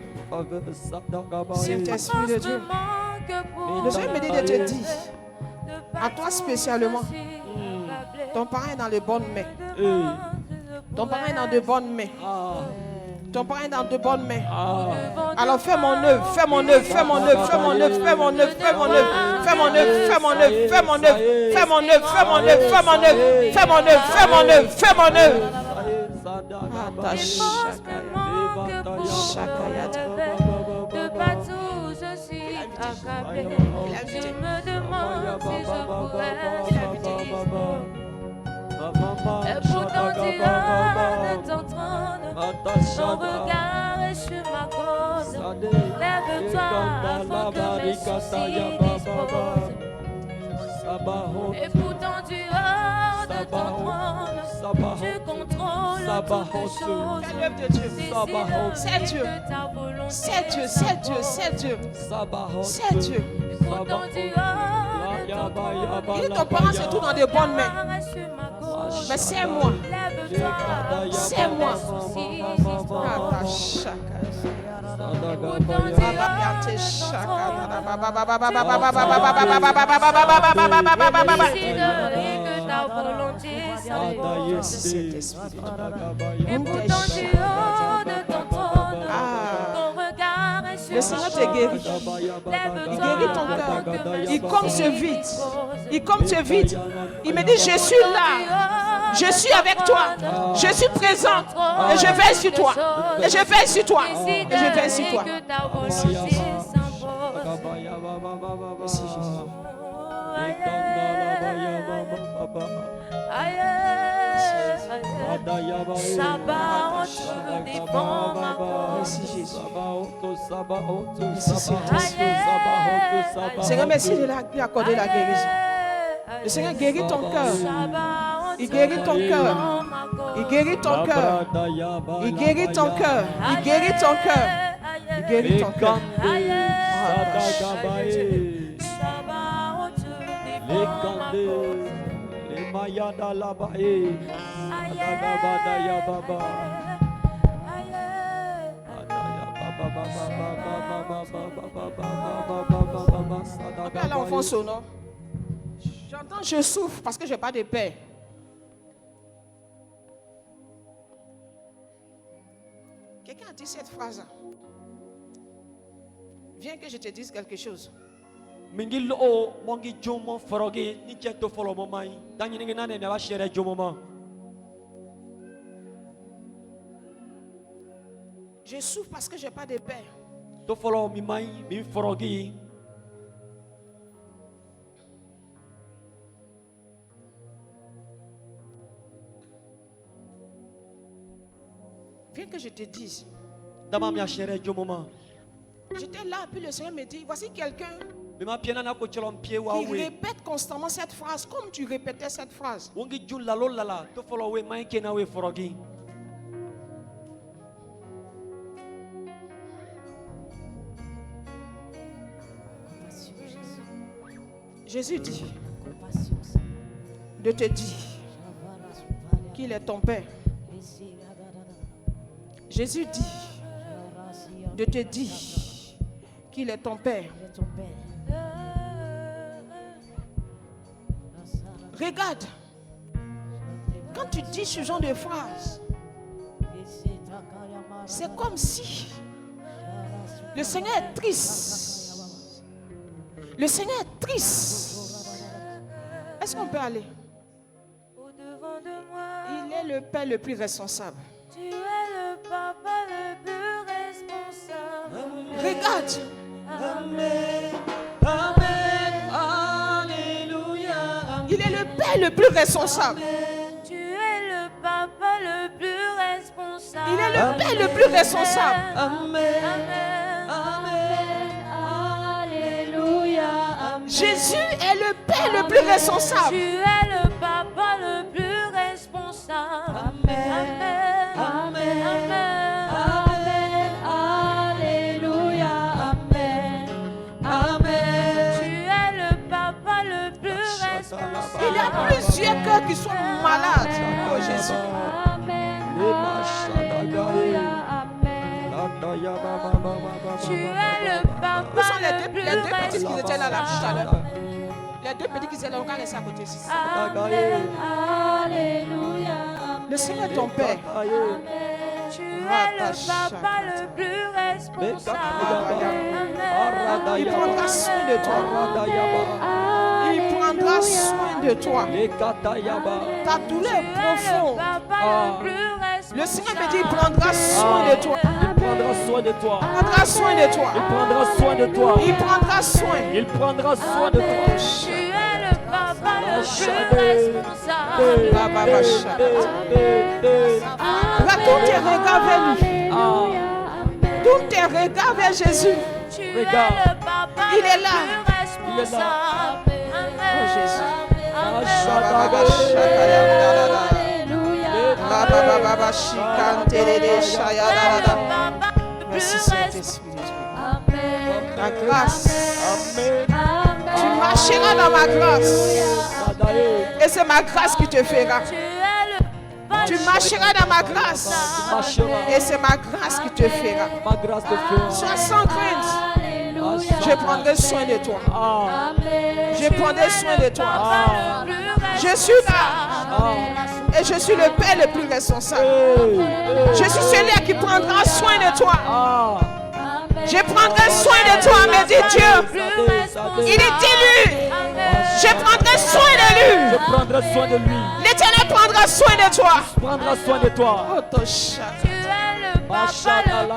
Saint-Esprit de Dieu. Le Seigneur me dit de te dire, à toi spécialement, ton parent est dans les bonnes mains. Ton parent est dans de bonnes mains. Ton parent est dans de bonnes mains. Alors fais mon œuvre, fais mon œuvre, fais mon œuvre, fais mon œuvre, fais mon œuvre, fais mon œuvre, fais mon œuvre, fais mon œuvre, fais mon œuvre, fais mon œuvre, fais mon œuvre, fais mon œuvre, fais mon œuvre, fais mon œuvre, fais mon œuvre. De partout je suis accablé. Je me demande si je pourrais subsister. Et pourtant tu as de ton trône, ton regard est sur ma cause. Lève-toi afin que mes soucis disposent. Et pourtant tu as de ton trône, tu contrôles toutes choses. Fais l'œuvre de Dieu. C'est Dieu. C'est Dieu, c'est Dieu, c'est Dieu. C'est Dieu. Et pourtant tu as de ton trône, Il dit ton parent se trouve dans de bonnes mains. ton regard est sur ma cause. Mais c'est moi. Lève-toi, C'est moi. soucis Raka disposent. shaka. Pourtant tu as Yante de shaka. ton trône, décide que ta volonté s'impose. Saint-Esprit. Et pourtant tu as de ton trône, ton regard est sur Le Seigneur te guérit. Il guérit ton cœur. Il comble ce vide. Il comble ce vide. Il me dit, je suis là. Je suis avec toi. Je suis présent. Et je veille sur toi. Et je veille sur toi. Et je veille sur toi. que ta volonté s'impose. Merci Jésus. Aïe, Shabbat, tu défends ma cause. Merci Jésus. Aïe, Seigneur, merci de lui accorder la guérison. Le Seigneur guérit ton cœur. Il guérit ton cœur. Il guérit ton cœur. Il guérit ton cœur. Il guérit ton cœur. Il guérit ton cœur. peut aller en fond sonore. J'entends, je souffre parce que je n'ai pas de paix. Quelqu'un a dit cette phrase. Viens que je te dise quelque chose. Mingil o mongi jomo forogi ni cheto folo momai. Danyi ni nane ne ba shere jomo ma. Je souffre parce que je n'ai pas de paix. To folo mi mai mi forogi. Viens que je te dise. Dama mi shere jomo ma. J'étais là, puis le Seigneur me dit, voici quelqu'un Me ma piena na ko chelom pie wa qui we. répète constamment cette phrase, comme tu répétais cette phrase. Wongi jula lo lala to folo we mai ke na we forogi. Jésus dit de te dire qu'il est ton Père. Jésus dit de te dire qu'il est ton Père. Regarde, quand tu dis ce genre de phrase, c'est comme si le Seigneur est triste. Le Seigneur est triste. Est-ce qu'on peut aller? Au-devant de moi, Il est le Père le plus responsable. tu es le papa le plus responsable. Regarde, Amen. Amen. Alléluia. il est le Père le plus responsable. Tu es le papa le plus responsable. Il est le Père le plus responsable. Amen. Amen. Alléluia. Jésus est le Père le plus Tu responsable. es le papa le plus responsable. Amen. Amen. Amen. Alléluia. Amen. Amen. Tu es le papa le plus responsable. Il y a plusieurs cœurs qui sont malades. Oh Jésus. Amen. Tu es le papa Où sont les le deux, plus les deux petits qui étaient là, là, tout à l'heure? responsable. Les deux petits qui étaient là, on va laisser à côté ici. Amen. Alléluia. Le Seigneur est ton Père. Tu es le papa le plus responsable. Amen. Il prendra soin de toi. Il prendra soin de toi. Ta douleur est profonde. Le Seigneur me dit, il prendra soin de toi. Il prendra soin de toi. Il prendra soin de toi. Il prendra soin de toi. Il prendra soin. Il prendra soin de toi. Tu es le papa le plus responsable. Retourne tes regards vers lui. Tourne tes regards vers Jésus. Tu es le papa Il est le là. plus responsable. Oh Jésus. Merci Saint-Esprit. La grâce. Tu marcheras dans ma grâce. Et c'est ma grâce qui te fera. Tu marcheras dans ma grâce. Et c'est ma grâce qui te fera. Ma grâce te fera. Sois sans crainte. Je prendrai soin de toi. Je prendrai soin de toi. Je suis là. Et je suis le Père le plus responsable. Je suis celui qui prendra soin de toi. Je prendrai soin de toi, me dit Dieu. Il est élu. Je prendrai soin de lui. Je prendrai soin de lui. L'Éternel prendra soin de toi. Prendra soin de toi. Oh, ton chat. Tu es le papa le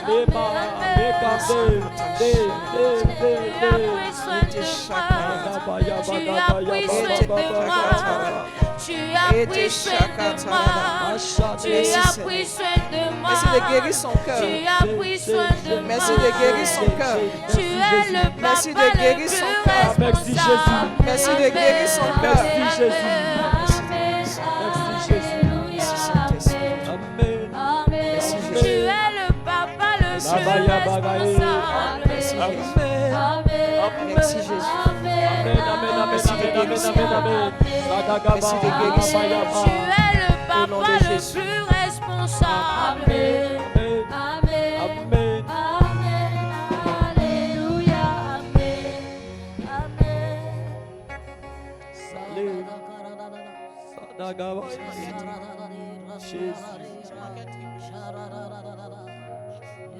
plus Tu as pris soin de moi. Tu as pris soin de moi. Merci de guérir son cœur. Tu as pris soin de moi. Merci de guérir son cœur. Tu es le Merci de papa le guérir plus son cœur. Merci Jésus. responsable. Merci de guérir son cœur. Merci Jésus. Merci Saint-Esprit. Amen. Merci Tu Jésus. es le papa le plus responsable. Merci Jésus. Amen. Merci Jésus. Amen, amen, amen, Merci de amen, guérir son amen, cœur. amen. Merci de guérir son cœur. Tu es le Au nom papa de le Jésus. plus responsable. Amen. Amen. Sadagaba. Jésus.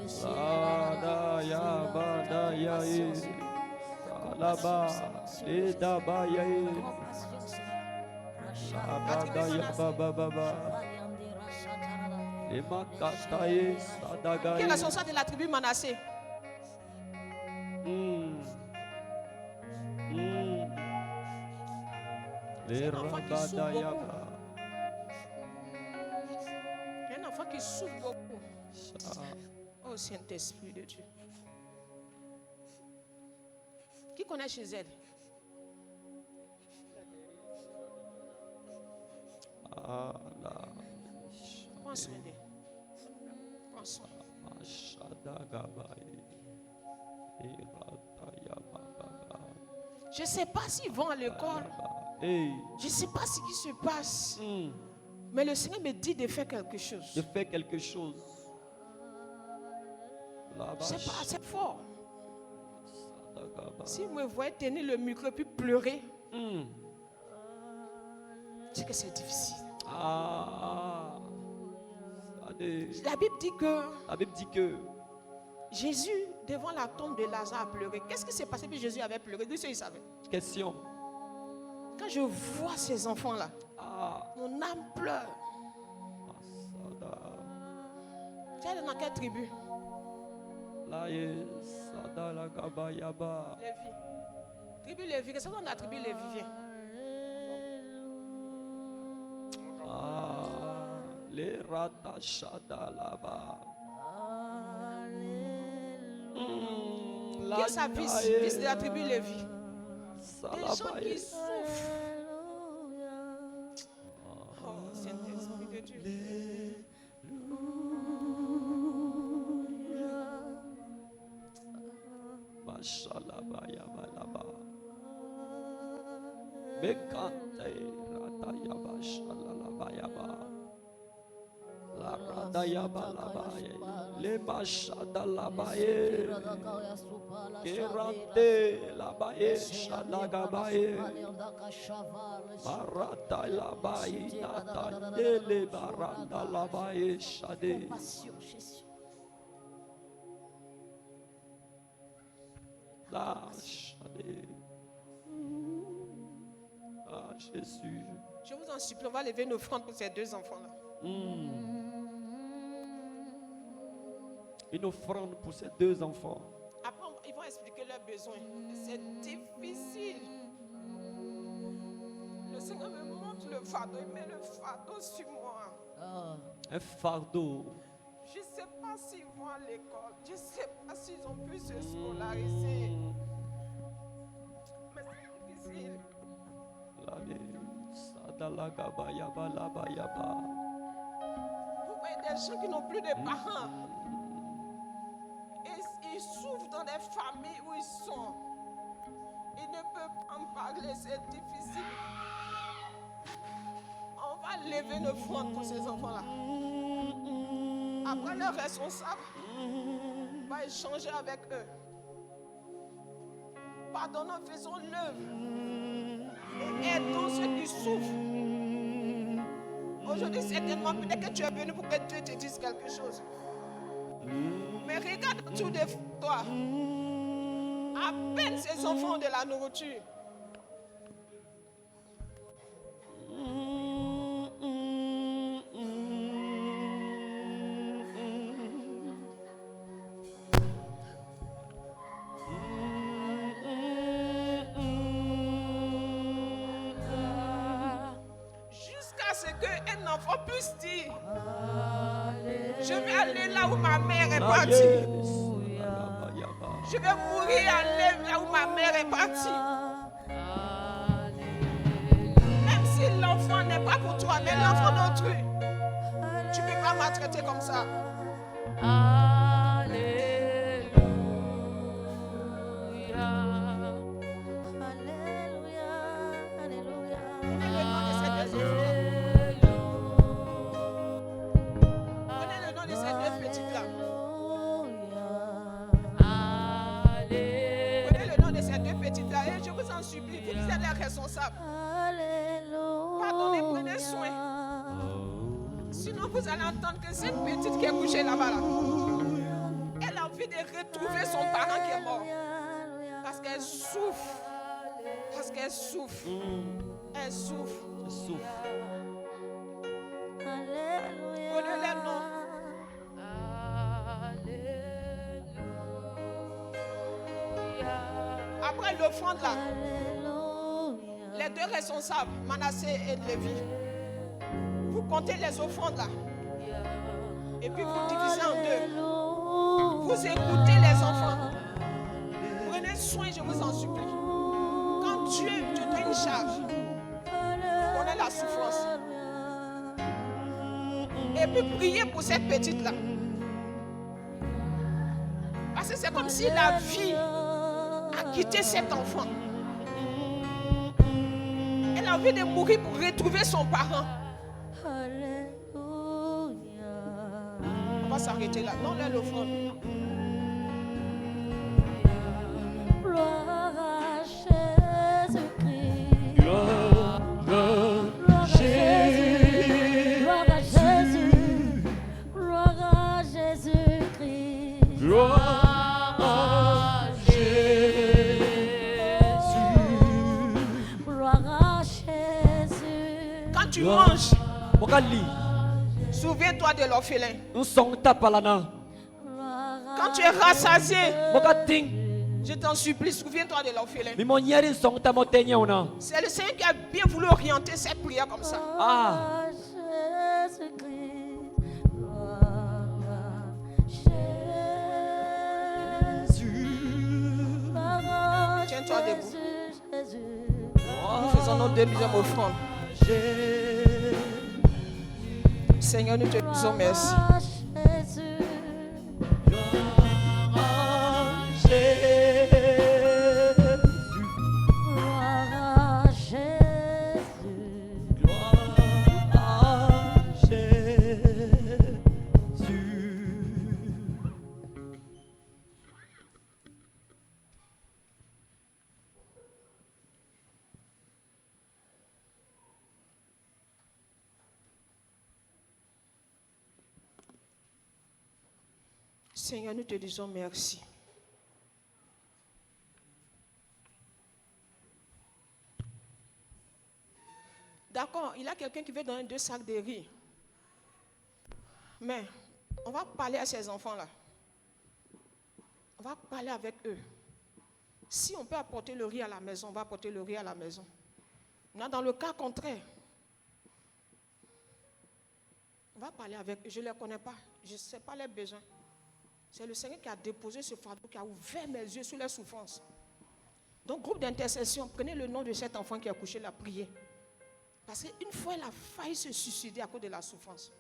Sadayabadayae. Salaba. Edabayae. Abadayabababa. Emakataye. Sadagaye. Qui est responsable de la tribu Manassé? Les un enfant qui souffre Rabadayaba. Il y a un enfant qui souffre beaucoup. Oh Saint-Esprit de Dieu. Qui connaît chez elle? Ah là. Prends soin d'elle. Prends soin. Mashadagabaye. Eratayabababa. Je ne sais pas s'ils vont à l'école. Hey. Je ne sais pas ce qui se passe. Mais le Seigneur me dit de faire quelque chose. De faire quelque chose. Je ne sais pas, c'est fort. Sadagaba. Si vous me voyez tenir le micro puis pleurer, c'est que c'est difficile. Ah. Sadé. La Bible dit que La Bible dit que Jésus, devant la tombe de Lazare, a pleuré. Qu'est-ce qui s'est passé? Puis Jésus avait pleuré. Dieu seul, il savait. question. Quand je vois ces enfants-là, mon âme pleure. Tu es dans quelle tribu? Lévi. Tribu Lévi. Qu'est-ce qu'on a la tribu Lévi? Viens. Les ratachada là-bas. Qui est sa fils de la tribu Lévi? Des gens qui souffrent. Oh, Saint-Esprit de Dieu. Mashallah-ba-ya-ba-la-ba. Bekante ratayaba shalala-ba-ya-ba. La ratayaba-la-ba-ye. Le mashadala-ba-ye. Kerante la-ba-ye shalagabaye. Maratay-la-ba-ye natandele baranda-la-ba-ye shade. Ah, Jésus. Je vous en supplie, on va lever une offrande pour ces deux enfants-là. Une offrande pour ces deux enfants. Après, ils vont expliquer leurs besoins. C'est difficile. Le Seigneur me montre le fardeau. Il met le fardeau sur moi. Un fardeau. Je ne sais pas s'ils vont à l'école. Je ne sais pas s'ils ont pu se scolariser. Mais c'est difficile. Vous voyez des gens qui n'ont plus de parents. Et ils souffrent dans des familles où ils sont. Ils ne peuvent pas en parler, c'est difficile. On va lever une offrande pour ces enfants-là. Après, leur responsable va échanger avec eux. Pardonnons, faisons l'œuvre. Et aidons ceux qui souffrent. Aujourd'hui, certainement, peut-être que tu es venu pour que Dieu te dise quelque chose. Mais regarde autour de toi. À peine ces enfants ont de la nourriture. Jusqu'à ce qu'un enfant puisse dire, je vais aller là où ma mère est partie. Je vais mourir aller là où ma mère est partie. Même si l'enfant n'est pas pour toi, mais l'enfant d'autrui, tu ne peux pas maltraiter comme ça. Prenez le nom de ces deux petites-là. Prenez le nom de ces deux petites-là et je vous en supplie, vous êtes les responsables. Pardonnez, prenez soin Maintenant, vous allez entendre que cette petite qui est couchée là-bas, là, elle a envie de retrouver son parent qui est mort. Parce qu'elle souffre. Parce qu'elle souffre. Elle souffre. Elle souffre. Prenez les noms. Après l'offrande là, les deux responsables, Manassé et Lévi, vous comptez les offrandes là. Et puis vous divisez en deux. Vous écoutez les enfants. Prenez soin, je vous en supplie. Quand Dieu te donne une charge, vous connaissez la souffrance. Et puis priez pour cette petite là. Parce que c'est comme si la vie a quitté cet enfant. Elle a envie de mourir pour retrouver son parent. On va s'arrêter là. Non, là, l'offrande. Gloire à Jésus-Christ. Gloire Gloire à Jésus. Gloire à Jésus. Gloire à Jésus-Christ. Gloire à Gloire à Jésus. Quand tu manges, Mokali, souviens-toi de l'orphelin. un song tapalana. Quand tu es rassasié, Mokating, je t'en supplie, souviens-toi de l'orphelin. mais mon yeri song tamotenya ona. C'est le Seigneur qui a bien voulu orienter cette prière comme ça. Ah, Jésus-Christ. Gloire à Jésus. Gloire à Tiens-toi debout. Jésus. Nous faisons notre deuxième offrande. Seigneur, nous te disons merci. Gloire à Jésus. Gloire à Jésus. Seigneur, nous te disons merci. D'accord, il y a quelqu'un qui veut donner 2 sacs de riz. Mais on va parler à ces enfants-là. On va parler avec eux. Si on peut apporter le riz à la maison, on va apporter le riz à la maison. Maintenant, dans le cas contraire, on va parler avec eux. Je ne les connais pas. Je ne sais pas leurs besoins. C'est le Seigneur qui a déposé ce fardeau, qui a ouvert mes yeux sur les souffrances. Donc, groupe d'intercession, prenez le nom de cet enfant qui a couché la prière. Parce qu'une fois, elle a failli se suicider à cause de la souffrance.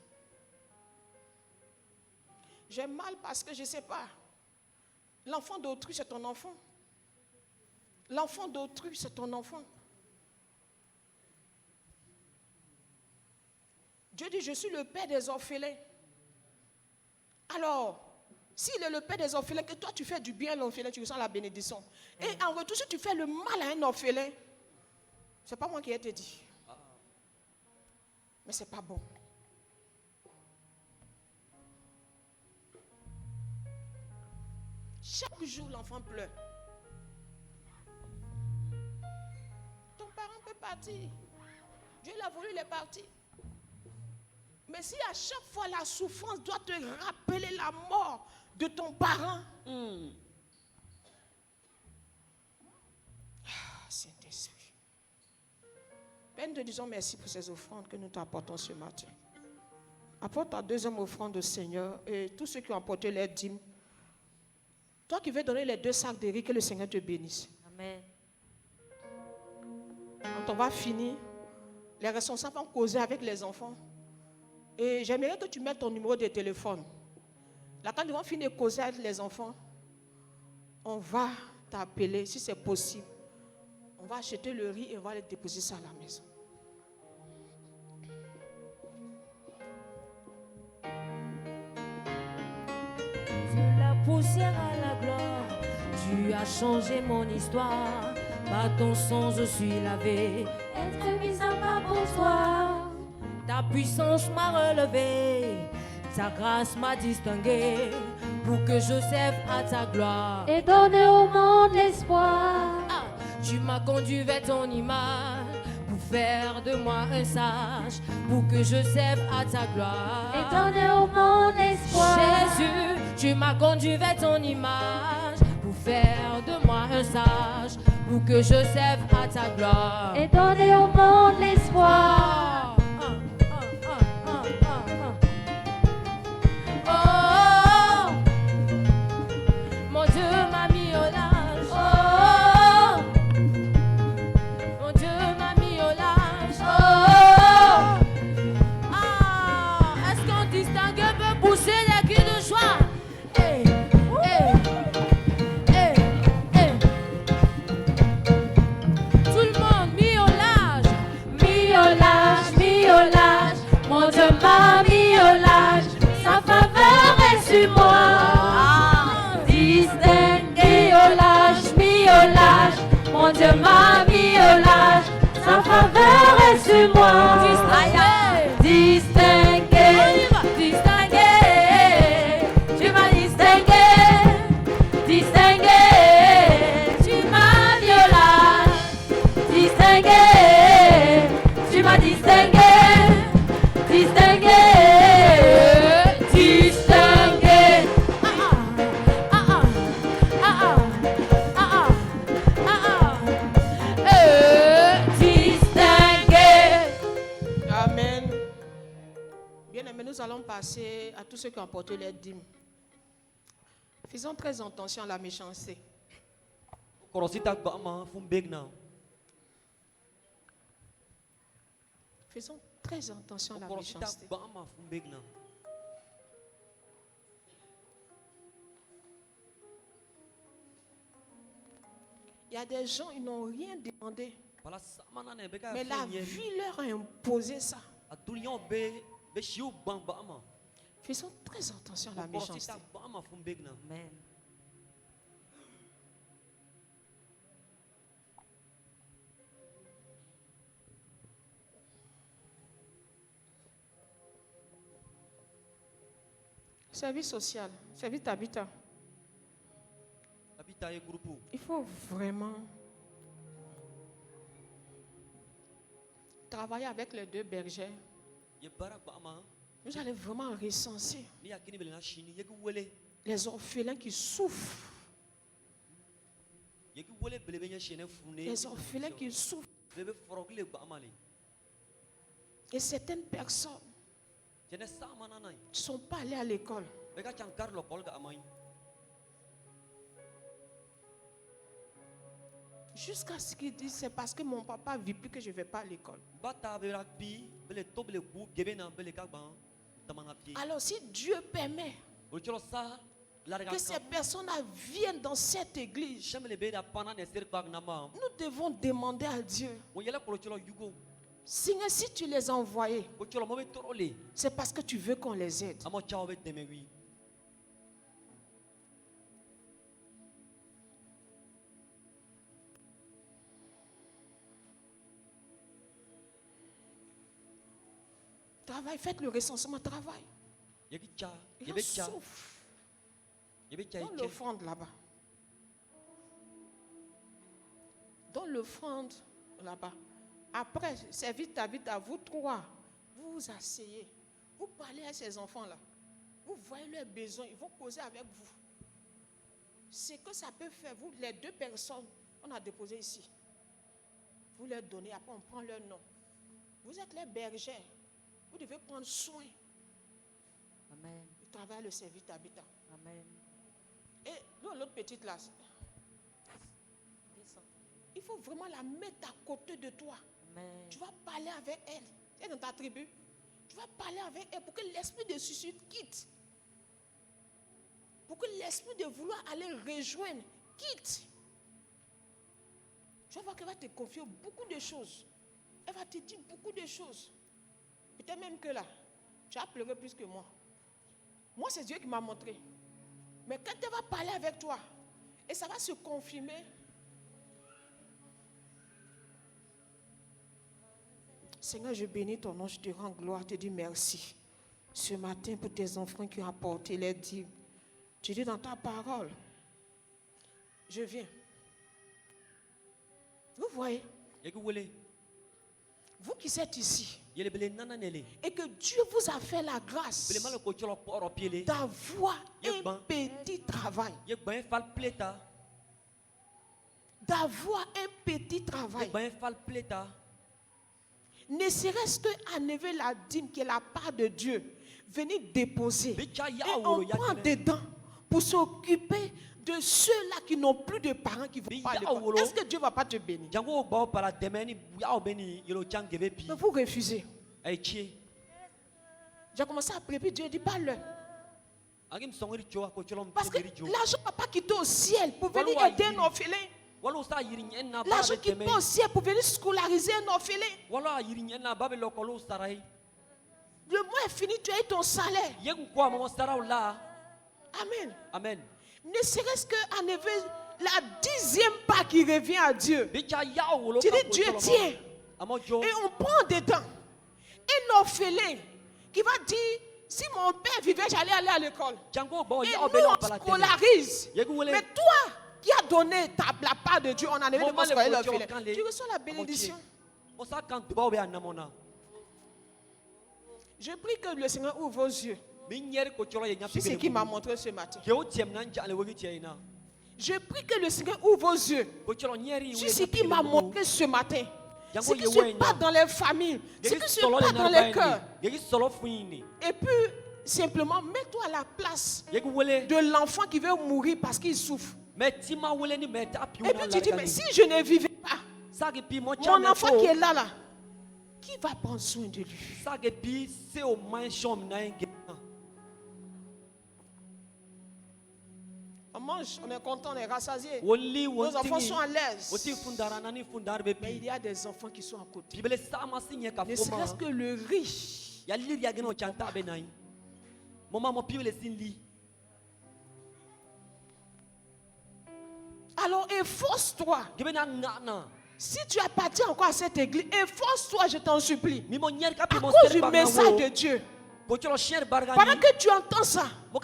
J'ai mal parce que je ne sais pas. L'enfant d'autrui, c'est ton enfant. L'enfant d'autrui, c'est ton enfant. Dieu dit, je suis le père des orphelins. Alors, s'il est le père des orphelins, que toi tu fais du bien à l'orphelin, tu ressens la bénédiction. Et en retour, si tu fais le mal à un orphelin, ce n'est pas moi qui ai te dit. Mais ce n'est pas bon. Chaque jour, l'enfant pleure. Ton parent peut partir. Dieu l'a voulu, il est parti. Mais si à chaque fois la souffrance doit te rappeler la mort de ton parent, Saint-Esprit. Père, nous te disons merci pour ces offrandes que nous t'apportons ce matin. Apporte ta deuxième offrande au Seigneur et tous ceux qui ont apporté les dîmes. Toi qui veux donner les 2 sacs de riz, que le Seigneur te bénisse. Amen. Quand on va finir, les responsables vont causer avec les enfants. Et j'aimerais que tu mettes ton numéro de téléphone. Là, quand ils vont finir de causer avec les enfants, on va t'appeler, si c'est possible. On va acheter le riz et on va le déposer ça à la maison. De la poussière à la gloire, tu as changé mon histoire. Par ton sang, je suis lavé. Être mis à part pour toi. Ta Ta puissance m'a relevé, ta grâce m'a distingué, pour que je serve à ta gloire. Et donner au monde l'espoir. Ah, tu m'as conduit vers ton image, pour faire de moi un sage, pour que je serve à ta gloire. Et donner au monde l'espoir. Jésus, tu m'as conduit vers ton image, pour faire de moi un sage, pour que je serve à ta gloire. Et donner au monde l'espoir. Oh, mon Dieu m'a mis au large. Oh, Mon Dieu m'a mis au large. oh, Est-ce qu'on distingue peut pousser les cris de joie? Hey, hey, hey, hey. Tout le monde mis au large. mis au large, mis au large. Mon Dieu m'a mis au large. Sa faveur est sur moi. Distingué au large, mis au large. Mon Dieu m'a mis au large. Sa faveur est sur moi. Distingué, distingué. Tu m'as distingué, distingué. Tu m'as mis au large. Distingué, tu m'as distingué, distingué, distingué. Distingué. Amen. Bien-aimés, nous allons passer à tous ceux qui ont porté les dîmes. Faisons très attention à la méchanceté. Korosita bama fumbegna. Faisons très attention à la Korosita méchanceté. bama fumbegna. Il y a des gens, ils n'ont rien demandé. Pala samana ne beka. Mais la vie leur a imposé ça. Adulion be shiu bang bama. Faisons très attention à la méchanceté. Korosita bama fumbegna. Amen. Service social, service habitat. Habita e grupo. Il faut vraiment travailler avec les deux bergers. Ye barak bama. Vous allez vraiment recenser Ni akini belena shini ye wele. les orphelins qui souffrent. Ye wele belebenya shene fune. Les orphelins qui souffrent. Bebe forokle bama le. Et certaines personnes Jene samana nai. ne sont pas allées à l'école. Beka chankar lo kolga amai. Jusqu'à ce qu'ils disent, c'est parce que mon papa ne vit plus que je ne vais pas à l'école. Bata berak pi bele to bele bu gebe na bele kagban tamana pi. Alors si Dieu permet Ocholo sa la que ces personnes-là viennent dans cette église, Shamele be da pana ne ser kwag nama. nous devons demander à Dieu, Mo yela ko ocholo yugo. Seigneur, si tu les as envoyés, Ocholo mo be torole. c'est parce que tu veux qu'on les aide. Amo chao be temewi. Travail, faites le recensement, travail. Yeki cha, Et on yebe cha, souffre. yebe cha Dans l'offrande là-bas. Dans l'offrande là-bas. Après, c'est vite à vous trois. Vous vous asseyez. Vous parlez à ces enfants-là. Vous voyez leurs besoins. Ils vont causer avec vous. Ce que ça peut faire, vous, les deux personnes, on a déposé ici. Vous leur donnez, après on prend leur nom. Vous êtes les bergers. Vous devez prendre soin. Amen. Du travail, le service d'habitat. Amen. Et l'autre petite là, descends. Il faut vraiment la mettre à côté de toi. Amen. Tu vas parler avec elle. Elle est dans ta tribu. Tu vas parler avec elle pour que l'esprit de suicide quitte. Pour que l'esprit de vouloir aller rejoindre quitte. Tu vas voir qu'elle va te confier beaucoup de choses. Elle va te dire beaucoup de choses. Peut-être même que là, tu as pleuré plus que moi. Moi, c'est Dieu qui m'a montré. Mais quand elle va parler avec toi, et ça va se confirmer, Seigneur, je bénis ton nom, je te rends gloire, je te dis merci. Ce matin, pour tes enfants qui ont apporté les dîmes, tu dis dans ta parole, je viens. Vous voyez, vous qui êtes ici, et que Dieu vous a fait la grâce d'avoir un petit travail. D'avoir un petit travail. Ne serait-ce qu'enlever la dîme qui est la part de Dieu, venir déposer. Et on prend dedans pour s'occuper de ceux-là qui n'ont plus de parents qui vont pas à l'école. Est-ce que Dieu ne va pas te bénir? Mais vous refusez. J'ai commencé à prier, puis Dieu dit parle-leur. Parce que l'argent ne va pas quitter au ciel pour venir aider un orphelin. L'argent qui part au ciel pour venir scolariser un orphelin. Le mois est fini, tu as eu ton salaire. Amen. Amen. Ne serait-ce qu'enlever la 10e part qui revient à Dieu. Tu dis Dieu tiens. Et on prend dedans un orphelin qui va dire si mon père vivait, j'allais aller à l'école. Et nous on scolarise. Mais toi qui as donné la part de Dieu, on a enlevé de scolaire l'orphelin. Tu reçois la bénédiction. Je prie que le Seigneur ouvre vos yeux. C'est ce qu'il m'a montré ce matin. Je prie que le Seigneur ouvre vos yeux. C'est ce qu'il m'a montré ce matin. Ce qui se passe dans les familles. Ce qui se passe dans les cœurs. Et puis, simplement, mets-toi à la place de l'enfant qui veut mourir parce qu'il souffre. Et puis tu dis, mais si je ne vivais pas, mon enfant qui est là, qui va prendre soin de lui? On mange, on est content, on est rassasié. Nos enfants sont à l'aise. Mais il y a des enfants qui sont à côté. Ne serait-ce que le riche. Alors efforce-toi. Si tu appartiens encore à cette église, efforce-toi, je t'en supplie. À cause du message de Dieu. Pendant que tu entends ça, tu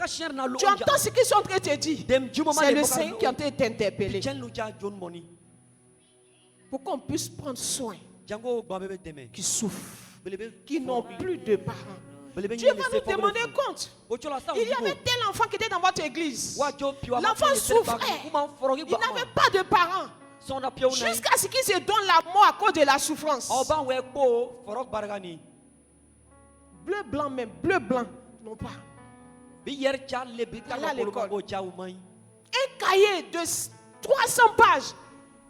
entends ce qu'ils sont en train de te dire. C'est le Seigneur qui est en train de t'interpeller. Pour qu'on puisse prendre soin qui souffrent, qui n'ont plus de parents. Dieu va nous demander compte. Il y avait tel enfant qui était dans votre église. L'enfant souffrait. Il n'avait pas de parents. Jusqu'à ce qu'il se donne la mort à cause de la souffrance. Bleu, blanc même. Bleu, blanc. Non pas. Aller à l'école. Un cahier de 300 pages.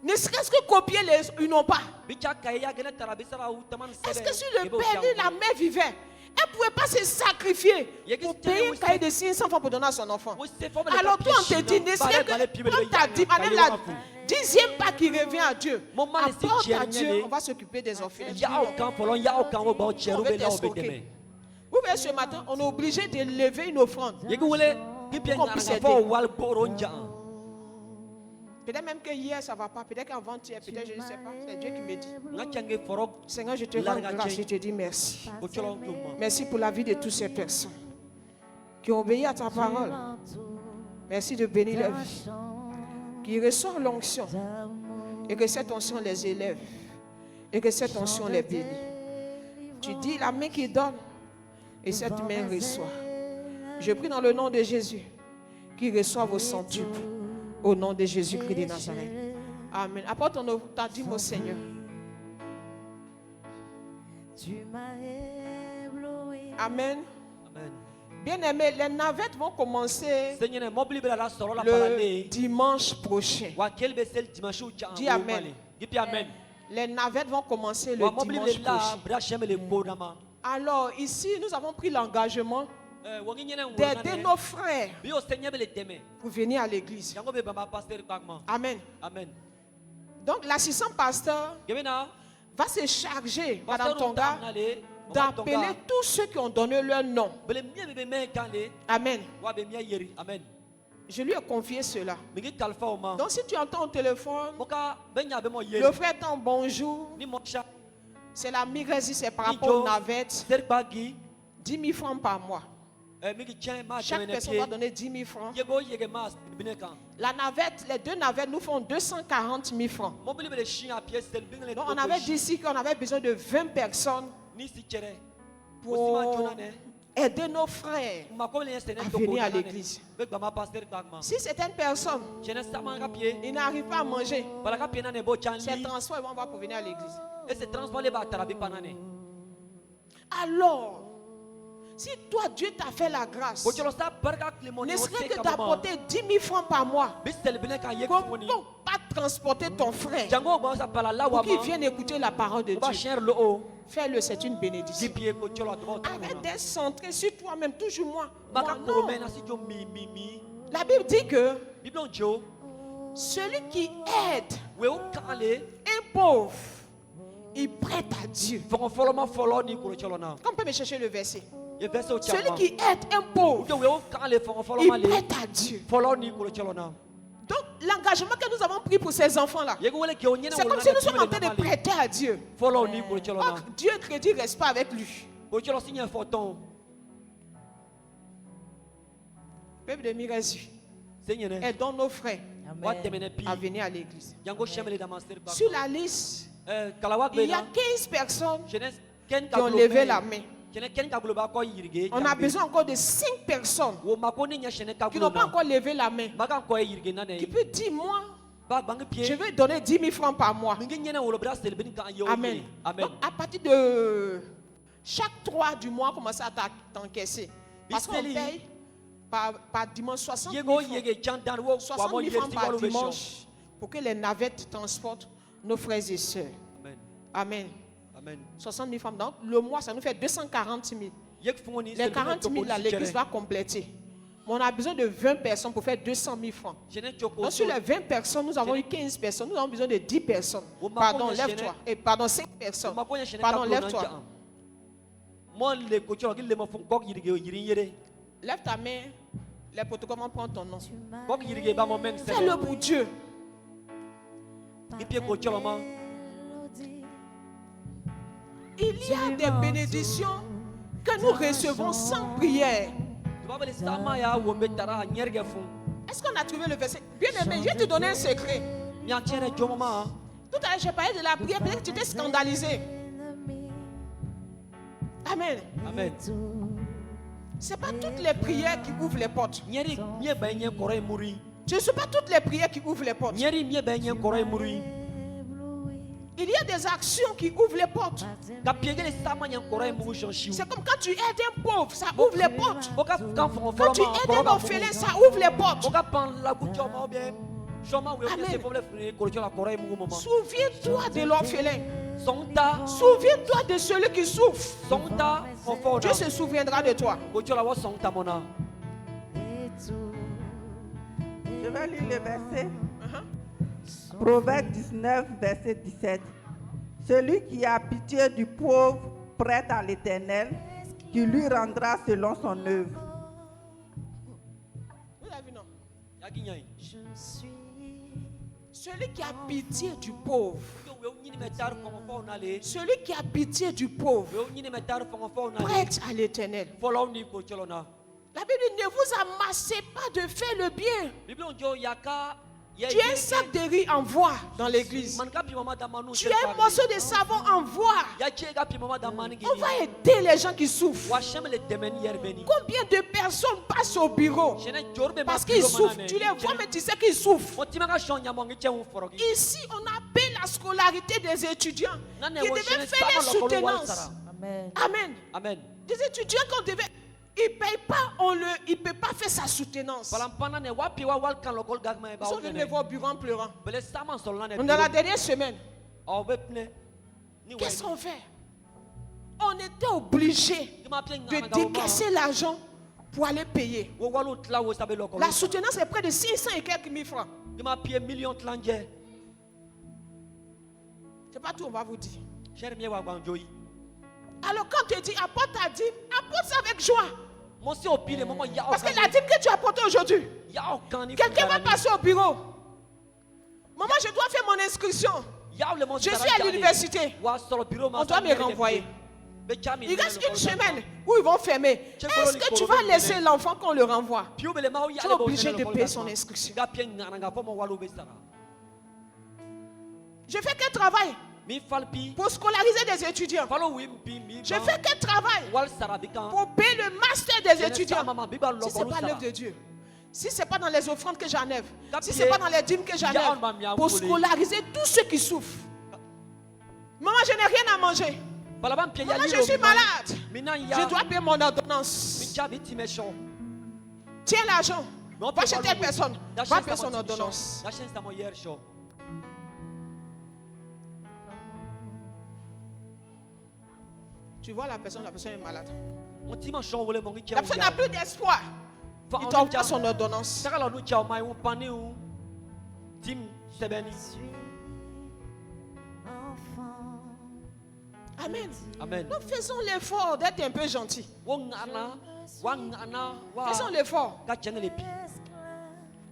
Ne serait-ce que copier, ils n'ont pas. Est-ce que si le père et la mère vivaient, elle ne pouvait pas se sacrifier pour payer un cahier de 500 francs pour donner à son enfant? Alors toi, on te dit, ne serait que comme tu as dit, la 10e part qui revient à Dieu. Apporte à Dieu, on va s'occuper des orphelins. Vous voyez, ce matin, on est obligé de lever une offrande. Qu'on puisse aider. Peut-être même que hier ça ne va pas, peut-être qu'avant-hier, peut-être je ne sais pas. C'est Dieu qui me dit. Seigneur, je te rends grâce, je te dis merci. Merci pour la vie de toutes ces personnes qui ont obéi à ta parole. Merci de bénir leur vie. Qui reçoivent l'onction et que cette onction les élève et que cette onction les bénit. Tu dis la main qui donne et cette main reçoit. Je prie dans le nom de Jésus qui reçoive au centuple. Au nom de Jésus-Christ de Nazareth. Amen. Apporte ta dîme au Seigneur. Amen. Bien-aimés, les navettes vont commencer le dimanche prochain. Dis Amen. Les navettes vont commencer le dimanche prochain. Alors ici, nous avons pris l'engagement d'aider nos frères pour venir à l'église. Amen. Donc l'assistant pasteur va se charger, Madame Tonga, d'appeler tous ceux qui ont donné leur nom. Amen. Je lui ai confié cela. Donc si tu entends au téléphone, le frère t'en bonjour, C'est la migraine, c'est par rapport aux navettes. ser bagi 10 000 francs par mois. miki chen ma Chaque jamene personne va donner 10 000 francs. yego yege mas bineka La navette, les 2 navettes nous font 240 000 francs. mobile bele chien à pied sel bingle Donc on avait dit ici qu'on avait besoin de 20 personnes ni si chere pour aider nos frères à venir à l'église. Si certaines personnes, ils n'arrivent pas à manger, ces transports vont voir pour venir à l'église. Alors, si toi, Dieu t'a fait la grâce, ne serait que d'apporter 10 000 francs par mois, comment pas transporter ton frère pour qu'il vienne écouter la parole de Dieu? Fais-le, c'est une bénédiction. Arrête d'être centré sur toi-même, toujours moi. Non. La Bible dit que celui qui aide un pauvre, il prête à Dieu. Comme peut me chercher le verset. Celui qui aide un pauvre, il prête à Dieu. Donc l'engagement que nous avons pris pour ces enfants-là, c'est comme si nous sommes en train de prêter à Dieu. Or, Dieu crédit ne reste pas avec lui. Peuple de Mirezu, aidons nos frères à venir à l'église. Sur la liste, il y a 15 personnes qui ont levé la main. On a besoin encore de 5 personnes qui n'ont pas encore levé la main. Qui peut dire, moi, je vais donner 10 000 francs par mois. Amen. Donc, à partir de chaque 3 du mois, commencez à t'encaisser. Parce qu'on paye par dimanche 60 000 francs. 60 000 francs par dimanche pour que les navettes transportent nos frères et sœurs. Amen. 60 000 francs. Donc, le mois, ça nous fait 240 000. Les 40 000, là, l'église va compléter. Mais on a besoin de 20 personnes pour faire 200 000 francs. Donc, sur les 20 personnes, nous avons eu 15 personnes. Nous avons besoin de 10 personnes. Pardon, lève-toi. Pardon, 5 personnes. Pardon, lève-toi. Lève ta main. Les protocoles vont prendre ton nom. Fais-le pour Dieu. Il y a des bénédictions que nous recevons sans prière. Est-ce qu'on a trouvé le verset? Bien aimé, je vais te donner un secret. Tout à l'heure, j'ai parlé de la prière, peut-être que tu t'es scandalisé. Amen. Amen. Ce n'est pas toutes les prières qui ouvrent les portes. Ce ne sont pas toutes les prières qui ouvrent les portes. Il y a des actions qui ouvrent les portes. C'est comme quand tu aides un pauvre, ça ouvre les portes. Quand tu aides un orphelin, ça ouvre les portes. Amen. Souviens-toi de l'orphelin. Souviens-toi de celui qui souffre. Dieu se souviendra de toi. Je vais lire le verset. Proverbe 19, verset 17. Celui qui a pitié du pauvre prête à l'Éternel, qui lui rendra selon son œuvre. Vous avez vu, non? Celui qui a pitié du pauvre. Celui qui a pitié du pauvre prête à l'Éternel. La Bible dit, ne vous amassez pas de faire le bien. Tu as un sac de riz, envoie dans l'église. Tu as un morceau de savon, envoie. On va aider les gens qui souffrent. Combien de personnes passent au bureau parce qu'ils souffrent? Tu les vois, mais tu sais qu'ils souffrent. Ici, on a payé la scolarité des étudiants qui devaient faire les soutenances. Amen. Amen. Des étudiants qu'on devait... Il ne paye pas, il ne peut pas faire sa soutenance. Ils sont venus me voir au bureau en pleurant. On est dans la dernière semaine. Qu'est-ce qu'on fait? On était obligé de décaisser l'argent pour aller payer. La soutenance est près de 600 et quelques mille francs. C'est pas tout, on va vous dire. Alors quand tu dis apporte ta dîme, apporte ça avec joie. Parce que la dîme que tu apportes aujourd'hui, quelqu'un va passer au bureau. Maman, je dois faire mon inscription. Je suis à l'université. On doit me renvoyer. Il reste une semaine où ils vont fermer. Est-ce que tu vas laisser l'enfant qu'on le renvoie? Tu es obligé de payer son inscription. Je fais quel travail pour scolariser des étudiants? Je fais quel travail pour payer le master des étudiants? Si ce n'est pas l'œuvre de Dieu, si ce n'est pas dans les offrandes que j'enlève, si ce n'est pas dans les dîmes que j'enlève, pour scolariser tous ceux qui souffrent. Maman, je n'ai rien à manger. Maman, je suis malade. Je dois payer mon ordonnance. Tiens l'argent. Va chez telle personne. Va payer son ordonnance. Tu vois la personne est malade. La personne n'a plus d'espoir. Il t'envoie son ordonnance. Amen. Amen. Nous faisons l'effort d'être un peu gentils. Faisons l'effort.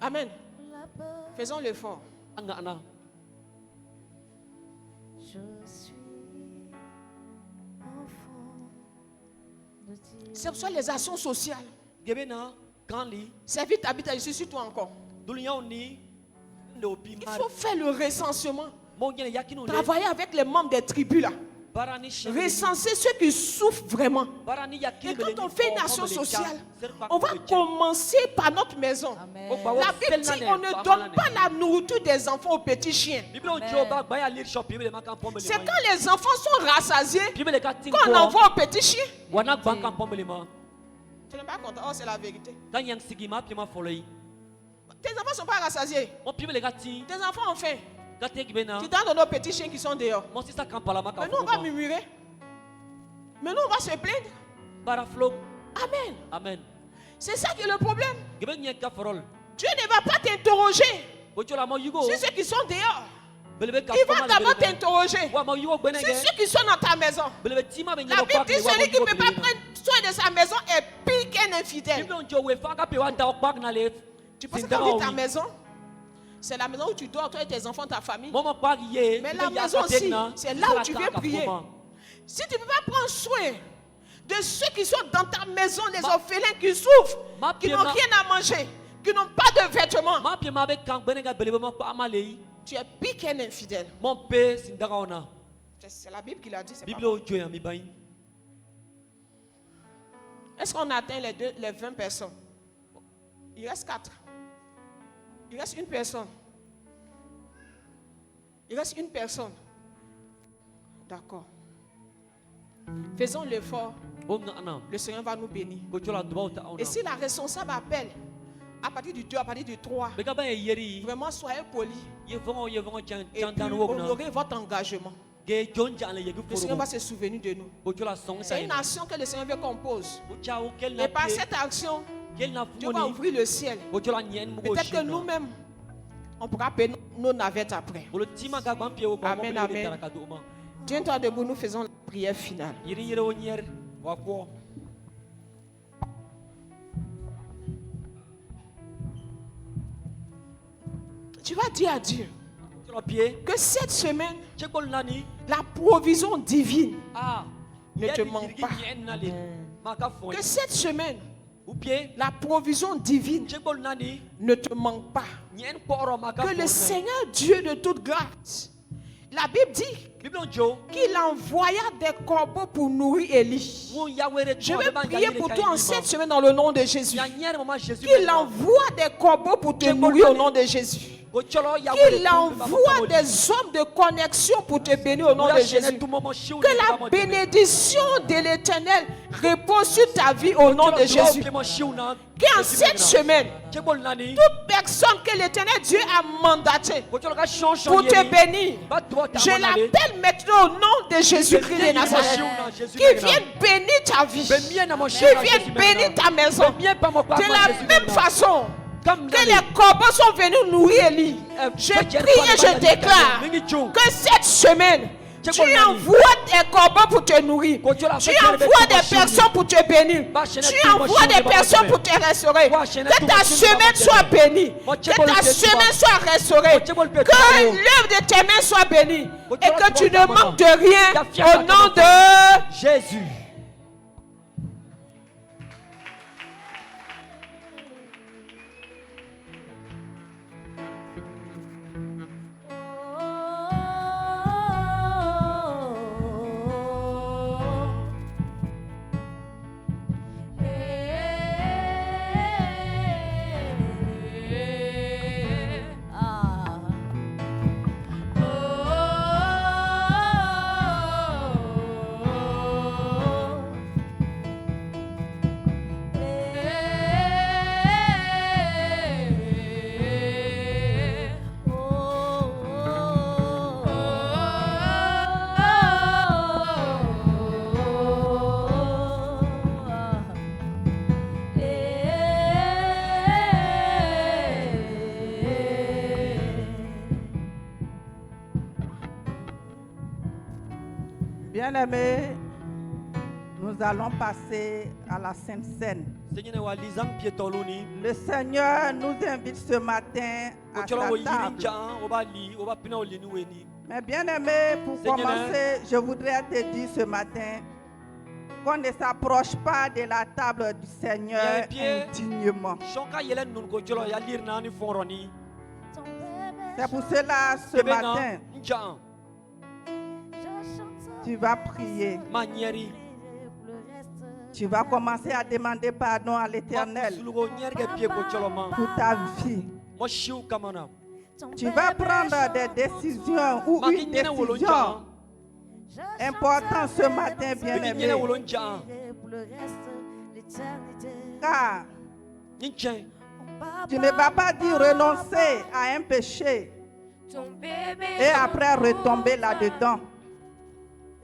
Amen. Faisons l'effort. C'est pour ça les actions sociales. C'est vite habite, je suis sur toi encore. Il faut faire le recensement. Travailler avec les membres des tribus là. Recenser ceux qui souffrent vraiment. Et quand on fait une action sociale, on va commencer par notre maison. La Bible dit on ne donne pas la nourriture des enfants aux petits chiens. C'est quand les enfants sont rassasiés qu'on envoie aux petits chiens. Tu n'es pas content? Oh, c'est la vérité. Tes enfants ne sont pas rassasiés. Tes enfants ont faim. Tu donnes nos petits chiens qui sont dehors. Mais nous, on va murmurer. Mais nous, on va se plaindre. Amen. Amen. C'est ça qui est le problème. Dieu ne va pas t'interroger sur ceux qui sont dehors. Il va d'abord t'interroger sur ceux qui sont dans ta maison. La Bible dit celui qui ne peut pas prendre soin de sa maison est pire qu'un infidèle. Tu penses que quand ta maison, c'est la maison où tu dors, toi et tes enfants, ta famille. Mais la maison aussi, c'est là où tu viens prier. Si tu ne peux pas prendre soin de ceux qui sont dans ta maison, les orphelins qui souffrent, qui n'ont rien à manger, qui n'ont pas de vêtements, tu es pire qu'un infidèle. C'est la Bible qui l'a dit. Est-ce qu'on atteint les 20 personnes? Il reste 4. Il reste une personne. Il reste une personne. D'accord. Faisons l'effort. Le Seigneur va nous bénir. Et si la responsable appelle à partir du 2, à partir du 3, vraiment soyez polis. Et puis honorez votre engagement. Le Seigneur va se souvenir de nous. C'est une action que le Seigneur veut qu'on pose. Et par cette action, Dieu va ouvrir le ciel. Peut-être que nous-mêmes, on pourra payer nos navettes après. Amen, amen. Tiens-toi debout, nous faisons la prière finale. Tu vas dire à Dieu que cette semaine, la provision divine ne te manque pas. Que cette semaine, la provision divine ne te manque pas. Que le Seigneur Dieu de toute grâce, la Bible dit qu'il envoya des corbeaux pour nourrir Élie. Je vais prier pour toi en cette semaine dans le nom de Jésus. Qu'il envoie des corbeaux pour te nourrir au nom de Jésus. Qu'il envoie des hommes de connexion pour te bénir au nom de Jésus. Que la bénédiction de l'Éternel repose sur ta vie au nom de Jésus. Qu'en cette semaine, toute personne que l'Éternel Dieu a mandatée pour te bénir, je l'appelle maintenant au nom de Jésus-Christ de Nazareth. Qu'il vienne bénir ta vie. Qu'il vienne bénir ta maison. De la même façon que les corbeaux sont venus nourrir Élie. Je prie et je déclare que cette semaine, Tu envoies des corbeaux pour te nourrir. Tu envoies des personnes pour te bénir. Tu envoies des personnes pour te restaurer. Que ta semaine soit bénie. Que ta semaine soit restaurée. Que l'œuvre de tes mains soit bénie. Et que tu ne manques de rien au nom de Jésus. Bien-aimés, nous allons passer à la Sainte Seine. Le Seigneur nous invite ce matin à sa table. Mais bien-aimés, pour commencer, je voudrais te dire ce matin qu'on ne s'approche pas de la table du Seigneur indignement. C'est pour cela ce matin, tu vas prier. Tu vas commencer à demander pardon à l'Éternel pour ta vie. Tu vas prendre des décisions ou une décision importante ce matin, bien-aimé. Car tu ne vas pas dire renoncer à un péché et après retomber là-dedans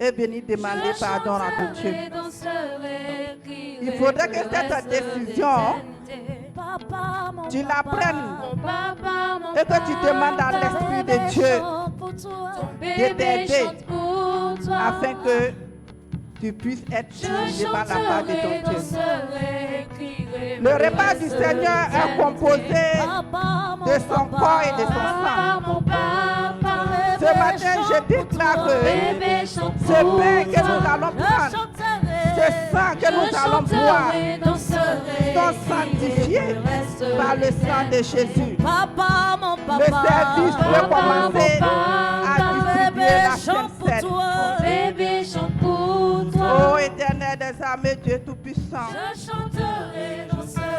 et venir demander pardon à ton Dieu. Il faudrait que cette décision, tu la prennes et que tu demandes à l'Esprit de Dieu de t'aider afin que tu puisses être dirigé par la part de ton Dieu. Le repas du Seigneur est composé de son corps et de son sang. Ce matin, je déclare que ce pain que nous allons prendre, ce sang que nous allons boire, sont sanctifiés par le sang de Jésus. Le service peut commencer à distribuer la Sainte Seine. Ô Éternel des armées, Dieu Tout-Puissant,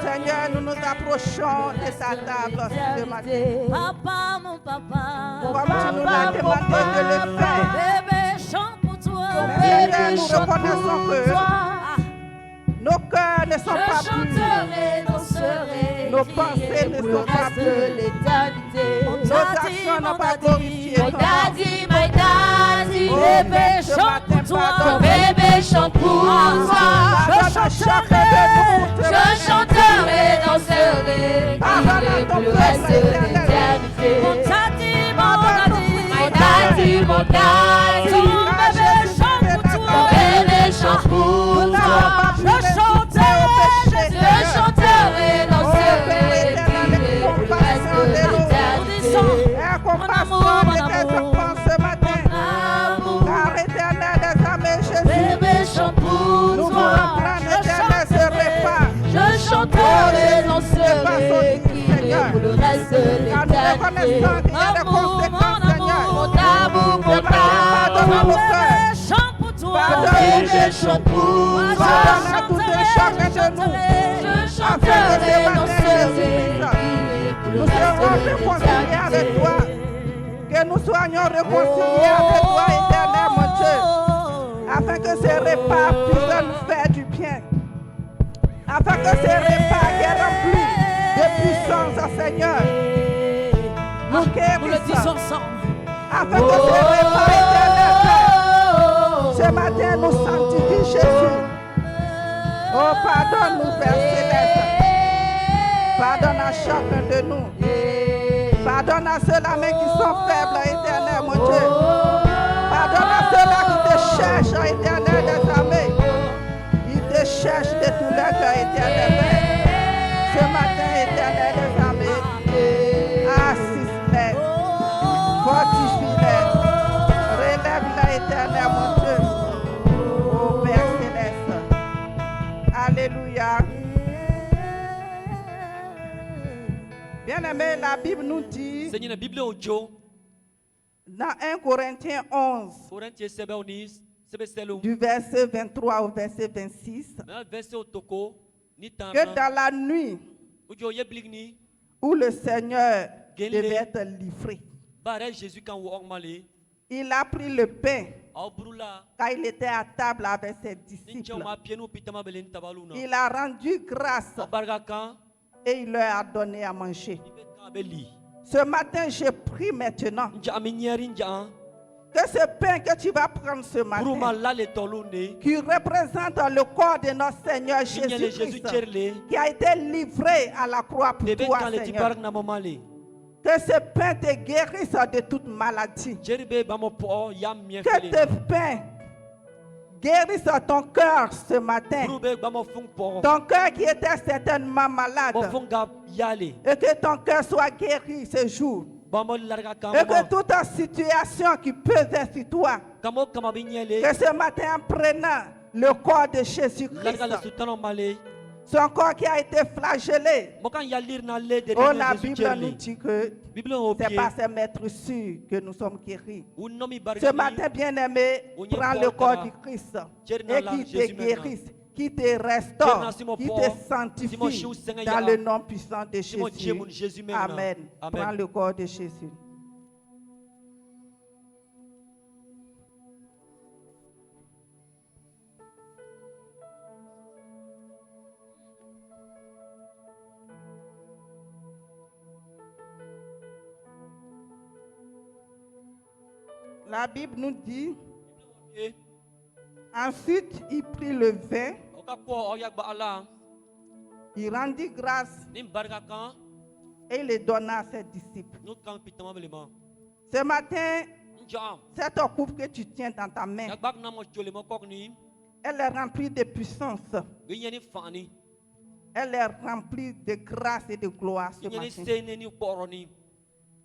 Seigneur, nous nous approchons de ta table ce matin. Comme tu nous l'as demandé de le faire. Seigneur, nous reconnaissons que nos cœurs ne sont pas purs. Nos pensées ne sont pas pures. Nos actions n'ont pas glorifié ton nom. Bébé chante pour toi, ton bébé chante pour toi. Je chanterai, danserai, crier pour le reste de l'éternité. Mon daddy, mon daddy, ton bébé chante pour toi, ton bébé chante pour toi. Je chanterai, danserai, crier pour le reste de l'éternité. Mon amour, mon amour. Nous voulons prendre l'éternel ce repas. Je chanterai, danserai, crier pour le reste de l'éternité. Amour, mon amour, mon amour, chante pour toi. Je chante pour toi. Je chanterai, danserai, crier pour le Nous reste serons de réconciliés avec l'éternité. toi. Que nous soyons réconciliés avec toi, éternel, mon Dieu. Afin que ces repas puissent nous faire du bien. Afin que ces repas qui est rempli de puissance, Seigneur, nous guérissent. Afin que ces repas éternels, ce matin, nous sanctifient Jésus. Oh, pardonne-nous, Père Céleste. Pardonne à chacun de nous. Pardonne à ceux-là même qui sont faibles, éternel, mon Dieu. Pardonne à ceux cherche, Éternel des armées. Il te cherche de tout leur cœur, Éternel Père. Ce matin, Éternel des armées, assiste-les, fortifie-les, relève-les, Éternel mon Dieu. Oh Père céleste. Alléluia. Bien-aimé, la Bible nous dit Seigneur na Bible ojo. dans 1 Corinthiens 11, Corinthiens sebe onis sebe selo. du verset 23 au verset 26, Na verset otoko ni que tamna. dans la nuit Ojo ye bligni. où le Seigneur Gele. devait être livré, Bare Jésus kan wo okmale. il a pris le pain Au brula. quand il était à table avec ses Nincha disciples. ma pienu pitama belen tabaluna. Il a rendu grâce Barga kan et il leur a donné à manger. ibe kan beli. Ce matin, je prie maintenant Nja aminyeri nja. que ce pain que tu vas prendre ce Bruma matin, la le tolune. qui représente le corps de notre Seigneur Jésus Jésus-Christ, cherle. qui a été livré à la croix pour Debe toi, kan le Seigneur. tipark na momale. Que ce pain te guérisse de toute maladie. Jeribe ba mo po yam mien Que fele. ce pain guérisse ton cœur ce matin. Brube ba mo fung po. Ton cœur qui était certainement malade. Mo fung ga yale. Et que ton cœur soit guéri ce jour. Ba mo larga kan Et que mo. toute situation qui pesait sur toi, Kamo kama binyele. que ce matin en prenant le corps de Larga le Jésus-Christ, sultano male. son corps qui a été flagellé. Mo kan yalir na le de Oh, la Jésus Bible nous cherle. dit que Bible au c'est pied. par ses maîtres sûrs que nous sommes guéris. Un nomi Ce barga. matin, bien-aimé, prends le corps du Christ et qui te guérisse, qui te restaure, qui te sanctifie dans le nom puissant de Jésus. Amen. Prends le corps de Jésus. La Bible nous dit, ensuite il prit le vin, Oka ko oyak ba ala. il rendit grâce Nim barga kan. et il le donna à ses disciples. Nous kan pitama belema. Ce matin, Njam. cette coupe que tu tiens dans ta main, Yak bak na mo chole mo kok ni. elle est remplie de puissance, Binyani fani. elle est remplie de grâce et de gloire ce Binyani matin. sene ni poroni.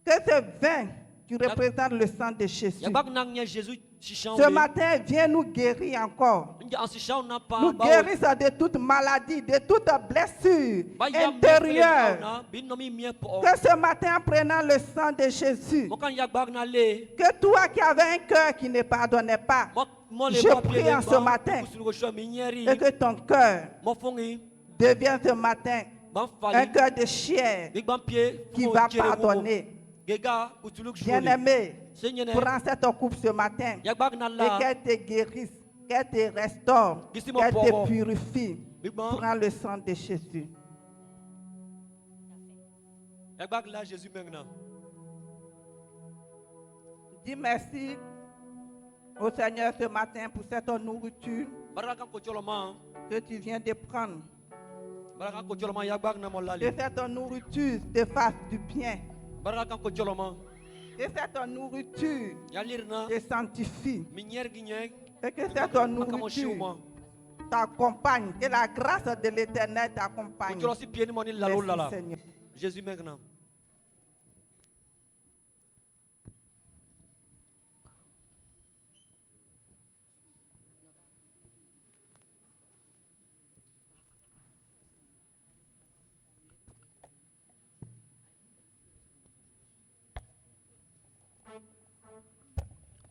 Que ce vin qui représente le sang de Jésus, Yak bak nang nya Jésus shishan. ce matin viens nous guérir encore. Nja ansishan na pa. Nous guérisse de toute maladie, de toute blessure intérieure. Bin nomi mien po. Que ce matin, en prenant le sang de Jésus, Mo kan yak bak na le. que toi qui avais un cœur qui ne pardonnait pas, je prie en ce matin et que ton cœur devienne ce matin un cœur de chair qui va pardonner. Bien-aimé, prends cette coupe ce matin et qu'elle te guérisse, qu'elle te restaure, qu'elle te purifie. Prends le sang de Jésus. Jésus maintenant. Dis merci au Seigneur ce matin pour cette nourriture que tu viens de prendre. Que cette nourriture te fasse du bien. Que cette nourriture te sanctifie. Et que cette nourriture t'accompagne. Que la grâce de l'Éternel t'accompagne. Merci, Seigneur. Jésus maintenant.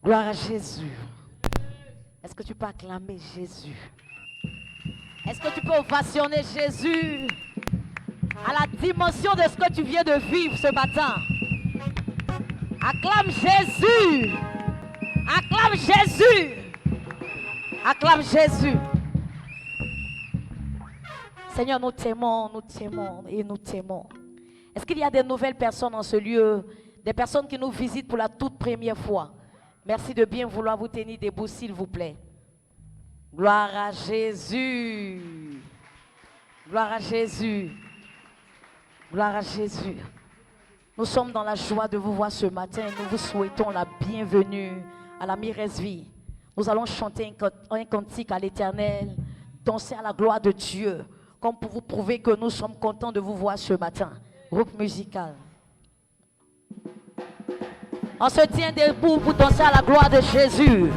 Gloire à Jésus. Est-ce que tu peux acclamer Jésus? Est-ce que tu peux ovationner Jésus à la dimension de ce que tu viens de vivre ce matin? Acclame Jésus. Acclame Jésus. Acclame Jésus. Seigneur, nous t'aimons et nous t'aimons. Est-ce qu'il y a des nouvelles personnes dans ce lieu? Des personnes qui nous visitent pour la toute première fois? Merci de bien vouloir vous tenir debout, s'il vous plaît. Gloire à Jésus. Gloire à Jésus. Gloire à Jésus. Nous sommes dans la joie de vous voir ce matin. Nous vous souhaitons la bienvenue à la Miresvie. Nous allons chanter un cantique à l'Éternel, danser à la gloire de Dieu, comme pour vous prouver que nous sommes contents de vous voir ce matin. Groupe musical. On se tient debout pour danser à la gloire de Jésus.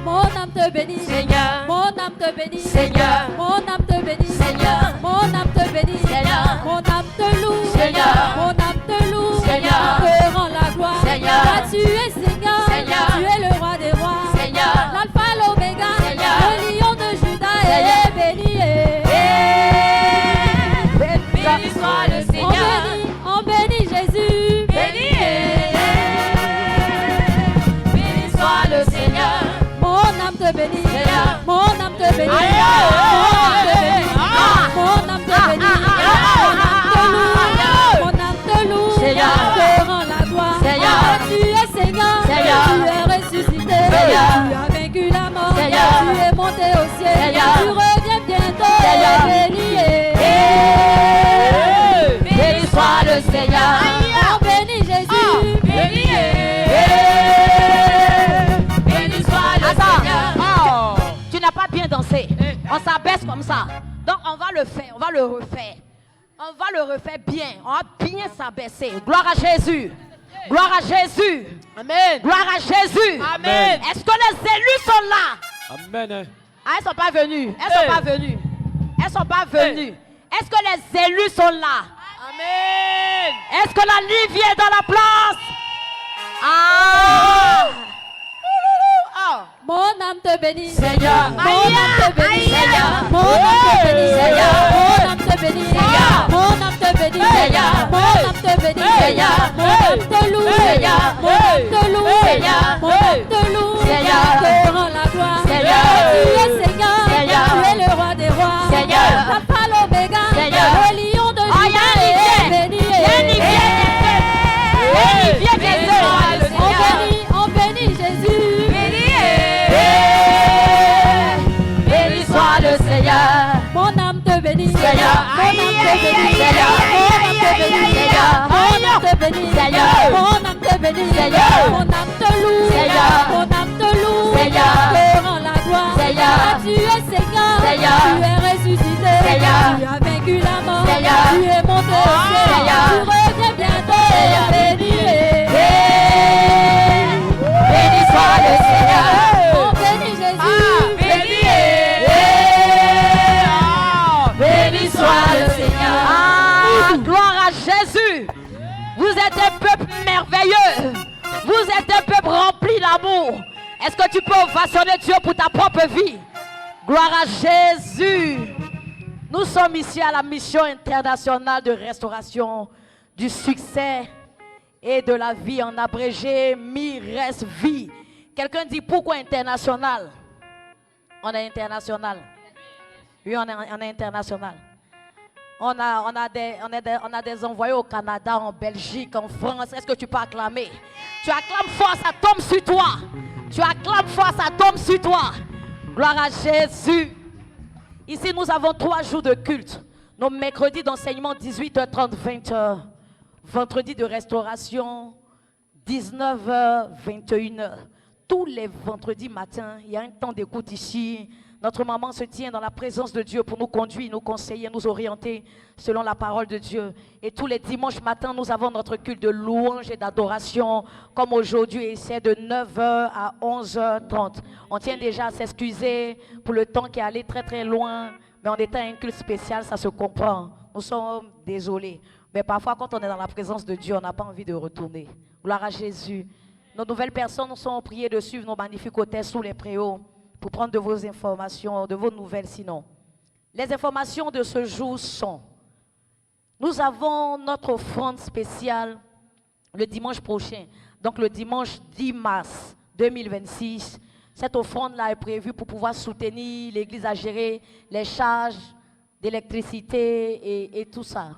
Mon âme te bénit, Seigneur. mon âme te bénit, Seigneur. mon âme te bénit, Seigneur. mon âme te bénit, Seigneur. mon âme te loue, Seigneur. mon âme te loue, Seigneur. te rend la gloire, Seigneur. car tu es Seigneur, Seigneur. tu es le roi des rois, Seigneur. l'alpha et l'oméga, Seigneur. le lion de Juda Seigneur. est béni. Béni soit le Seigneur. On bénit Jésus, Béni soit le Seigneur. mon âme te bénit, Seigneur. mon âme te bénit, Aïe, mon âme te bénit, mon âme te loue, Seigneur. te rend la gloire, Seigneur. tu es Seigneur, Seigneur. tu es ressuscité, Seigneur. tu as vaincu la mort, Seigneur. tu es monté au ciel, Seigneur. tu reviens bientôt, Seigneur. béni est. Béni soit le Seigneur. On bénit Jésus, Béni Béni soit le Seigneur. Tu n'as pas bien dansé. On s'abaisse comme ça. Donc on va le faire, on va le refaire. On va le refaire bien. On va bien s'abaisser. Gloire à Jésus. Gloire à Jésus. Amen. Gloire à Jésus. Amen. Est-ce que les élus sont là? Amen. Ah, elles sont pas venues. Elles sont pas venues. Elles sont pas venues. Est-ce que les élus sont là? Amen. Est-ce que la Livie est dans la place? Ah! mon âme te bénit, Seigneur. mon âme te bénit, Seigneur. mon âme te bénit, Seigneur. mon âme te bénit, Seigneur. mon âme te bénit, Seigneur. mon âme te bénit, Seigneur. mon âme te loue, Seigneur. mon âme te loue, Seigneur. mon âme te loue, Seigneur. te rend la gloire, Seigneur. tu es Seigneur, Seigneur. tu es le roi des rois, Seigneur. l'alpha l'oméga, Seigneur. le lion de Juda est béni. On bénit Jésus. Béni soit le Seigneur. Mon âme te bénit, Seigneur. mon âme te bénit, Seigneur. mon âme te bénit, Seigneur. mon âme te bénit, Seigneur. mon âme te loue, Seigneur. mon âme te loue, Seigneur. te rend la gloire, Seigneur. car tu es Seigneur, Seigneur. tu es ressuscité, Seigneur. tu as vaincu la mort, Seigneur. tu es monté au ciel, Seigneur. tu reviens bientôt, Seigneur. béni est. Béni soit le Seigneur. On bénit Jésus, Béni soit le Seigneur. Ah, gloire à Jésus. Vous êtes un peuple merveilleux. Vous êtes un peuple rempli d'amour. Est-ce que tu peux ovationner Dieu pour ta propre vie? Gloire à Jésus. Nous sommes ici à la mission internationale de restauration du succès et de la vie, en abrégé, MIRES vie. Quelqu'un dit pourquoi international? On est international. Oui, on est international. On a des envoyés au Canada, en Belgique, en France. Est-ce que tu peux acclamer? Tu acclames fort, ça tombe sur toi. Tu acclames fort, ça tombe sur toi. Gloire à Jésus. Ici, nous avons 3 jours de culte. Nos mercredis d'enseignement, 18h30, 20h. Vendredi de restauration, 19h, 21h. Tous les vendredis matins, il y a un temps d'écoute ici. Notre maman se tient dans la présence de Dieu pour nous conduire, nous conseiller, nous orienter selon la parole de Dieu. Et tous les dimanches matins, nous avons notre culte de louange et d'adoration, comme aujourd'hui, et c'est de 9h à 11h30. On tient déjà à s'excuser pour le temps qui est allé très très loin, mais on était à un culte spécial, ça se comprend. Nous sommes désolés. Mais parfois, quand on est dans la présence de Dieu, on n'a pas envie de retourner. Gloire à Jésus. Nos nouvelles personnes nous sont priées de suivre nos magnifiques hôtels sous les préaux pour prendre de vos informations, de vos nouvelles sinon. Les informations de ce jour sont, nous avons notre offrande spéciale le dimanche prochain, donc le dimanche 10 mars 2026. Cette offrande-là est prévue pour pouvoir soutenir l'Église à gérer les charges d'électricité et tout ça.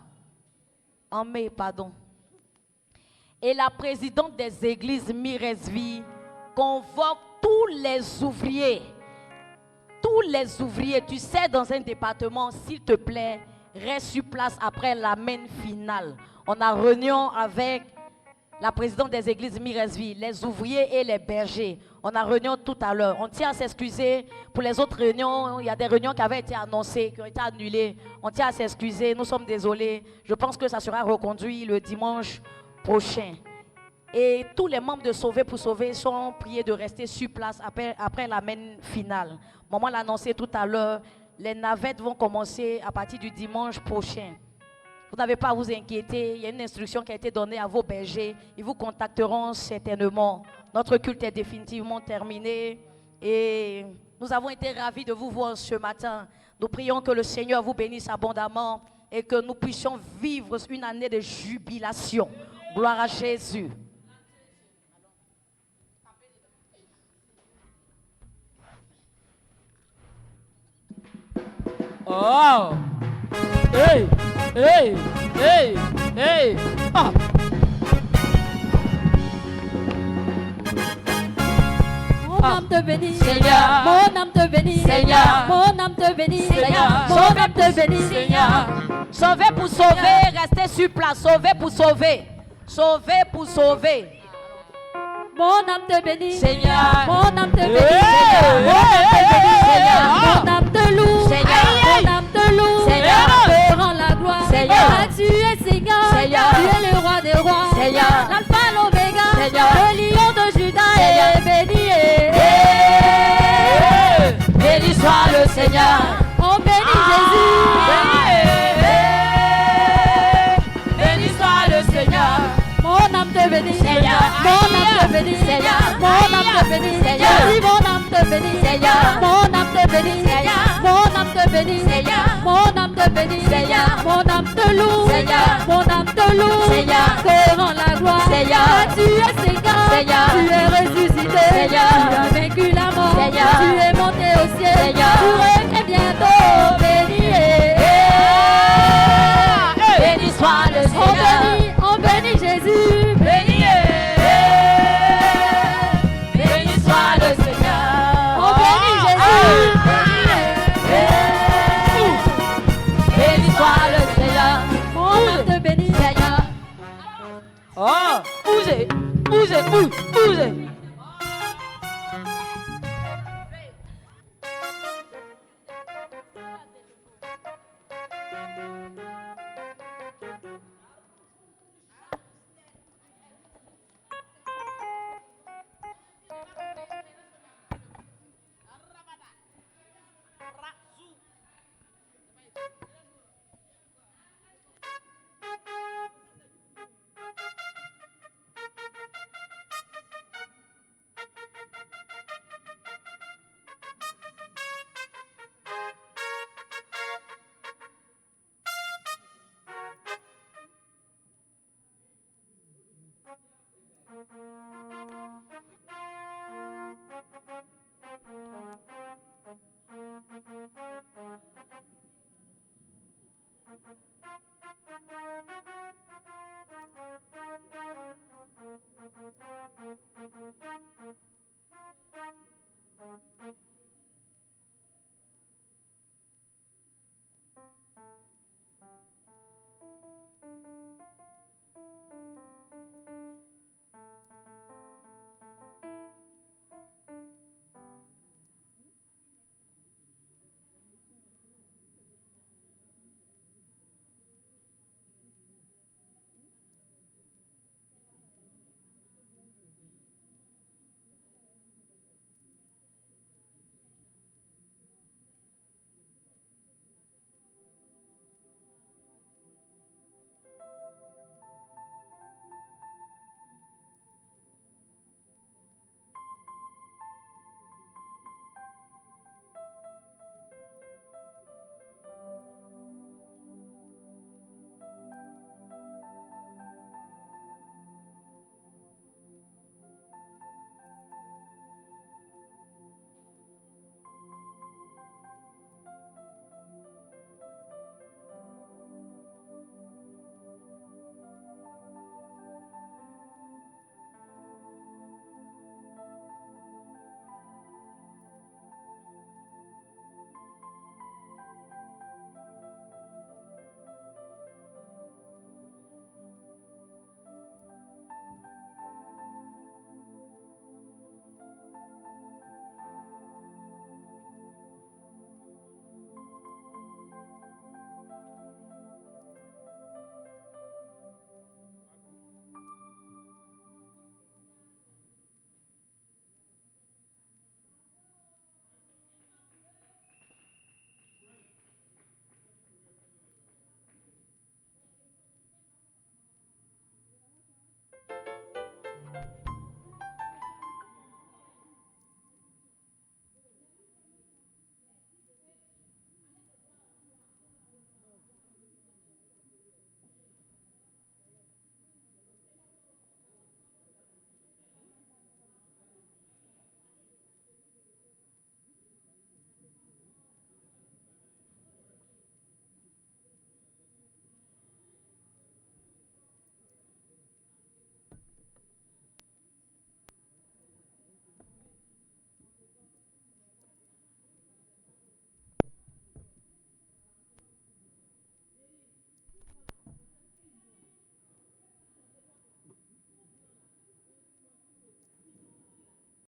En mai, pardon. Et la présidente des églises Miresvi convoque tous les ouvriers. Tous les ouvriers, tu sais, dans un département, s'il te plaît, reste sur place après l'amen finale. On a réunion avec la présidente des églises Miresville, les ouvriers et les bergers. On a réunion tout à l'heure. On tient à s'excuser pour les autres réunions. Il y a des réunions qui avaient été annoncées, qui ont été annulées. On tient à s'excuser. Nous sommes désolés. Je pense que ça sera reconduit le dimanche prochain. Et tous les membres de Sauver pour Sauver sont priés de rester sur place après la mène finale. Maman l'a annoncé tout à l'heure. Les navettes vont commencer à partir du dimanche prochain. Vous n'avez pas à vous inquiéter. Il y a une instruction qui a été donnée à vos bergers. Ils vous contacteront certainement. Notre culte est définitivement terminé. Et nous avons été ravis de vous voir ce matin. Nous prions que le Seigneur vous bénisse abondamment et que nous puissions vivre une année de jubilation. Gloire à Jésus. Oh! Hey! Hey! Hey! Hey! Ah! Mon âme te bénit, Seigneur. Mon âme te bénit, Seigneur. Mon âme te bénit, Seigneur. Mon âme te bénit, Seigneur. Sauver pour sauver, restez sur place. Sauver pour sauver. Sauver pour sauver. Mon âme te bénit, Seigneur. Mon âme te bénit, Hey, Mon âme te bénit, Seigneur. Mon âme te loue, Seigneur. Mon âme te loue, Seigneur. te rend la gloire. Seigneur. Ah, tu es Seigneur, Seigneur. tu es le roi des rois, Seigneur. l'alpha, l'oméga, Seigneur. le lion de Judas Seigneur. est béni. Béni soit le Seigneur. On bénit Jésus. Béni soit le Seigneur. Mon âme te bénit, Seigneur. Mon âme te bénit, Seigneur. Mon âme te bénit, Seigneur. Je dis mon âme te bénit, Seigneur. Mon âme te bénit, Seigneur. Mon âme te bénit, Seigneur. Mon âme te bénit, Seigneur. Mon âme te loue, Seigneur. Mon âme te loue, Seigneur. te rend la gloire, Seigneur. Ah, tu es Seigneur, Seigneur. tu es ressuscité, Seigneur. tu as vaincu la mort, Seigneur. tu es monté au ciel, Seigneur. tu reviens bientôt, béni. Béni soit le Seigneur. On bénit Jésus. Béni. Béni soit le Seigneur. On bénit Jésus. Béni soit le Seigneur. Mon âme te bénit, Seigneur. Oh, bougez, bougez, bougez.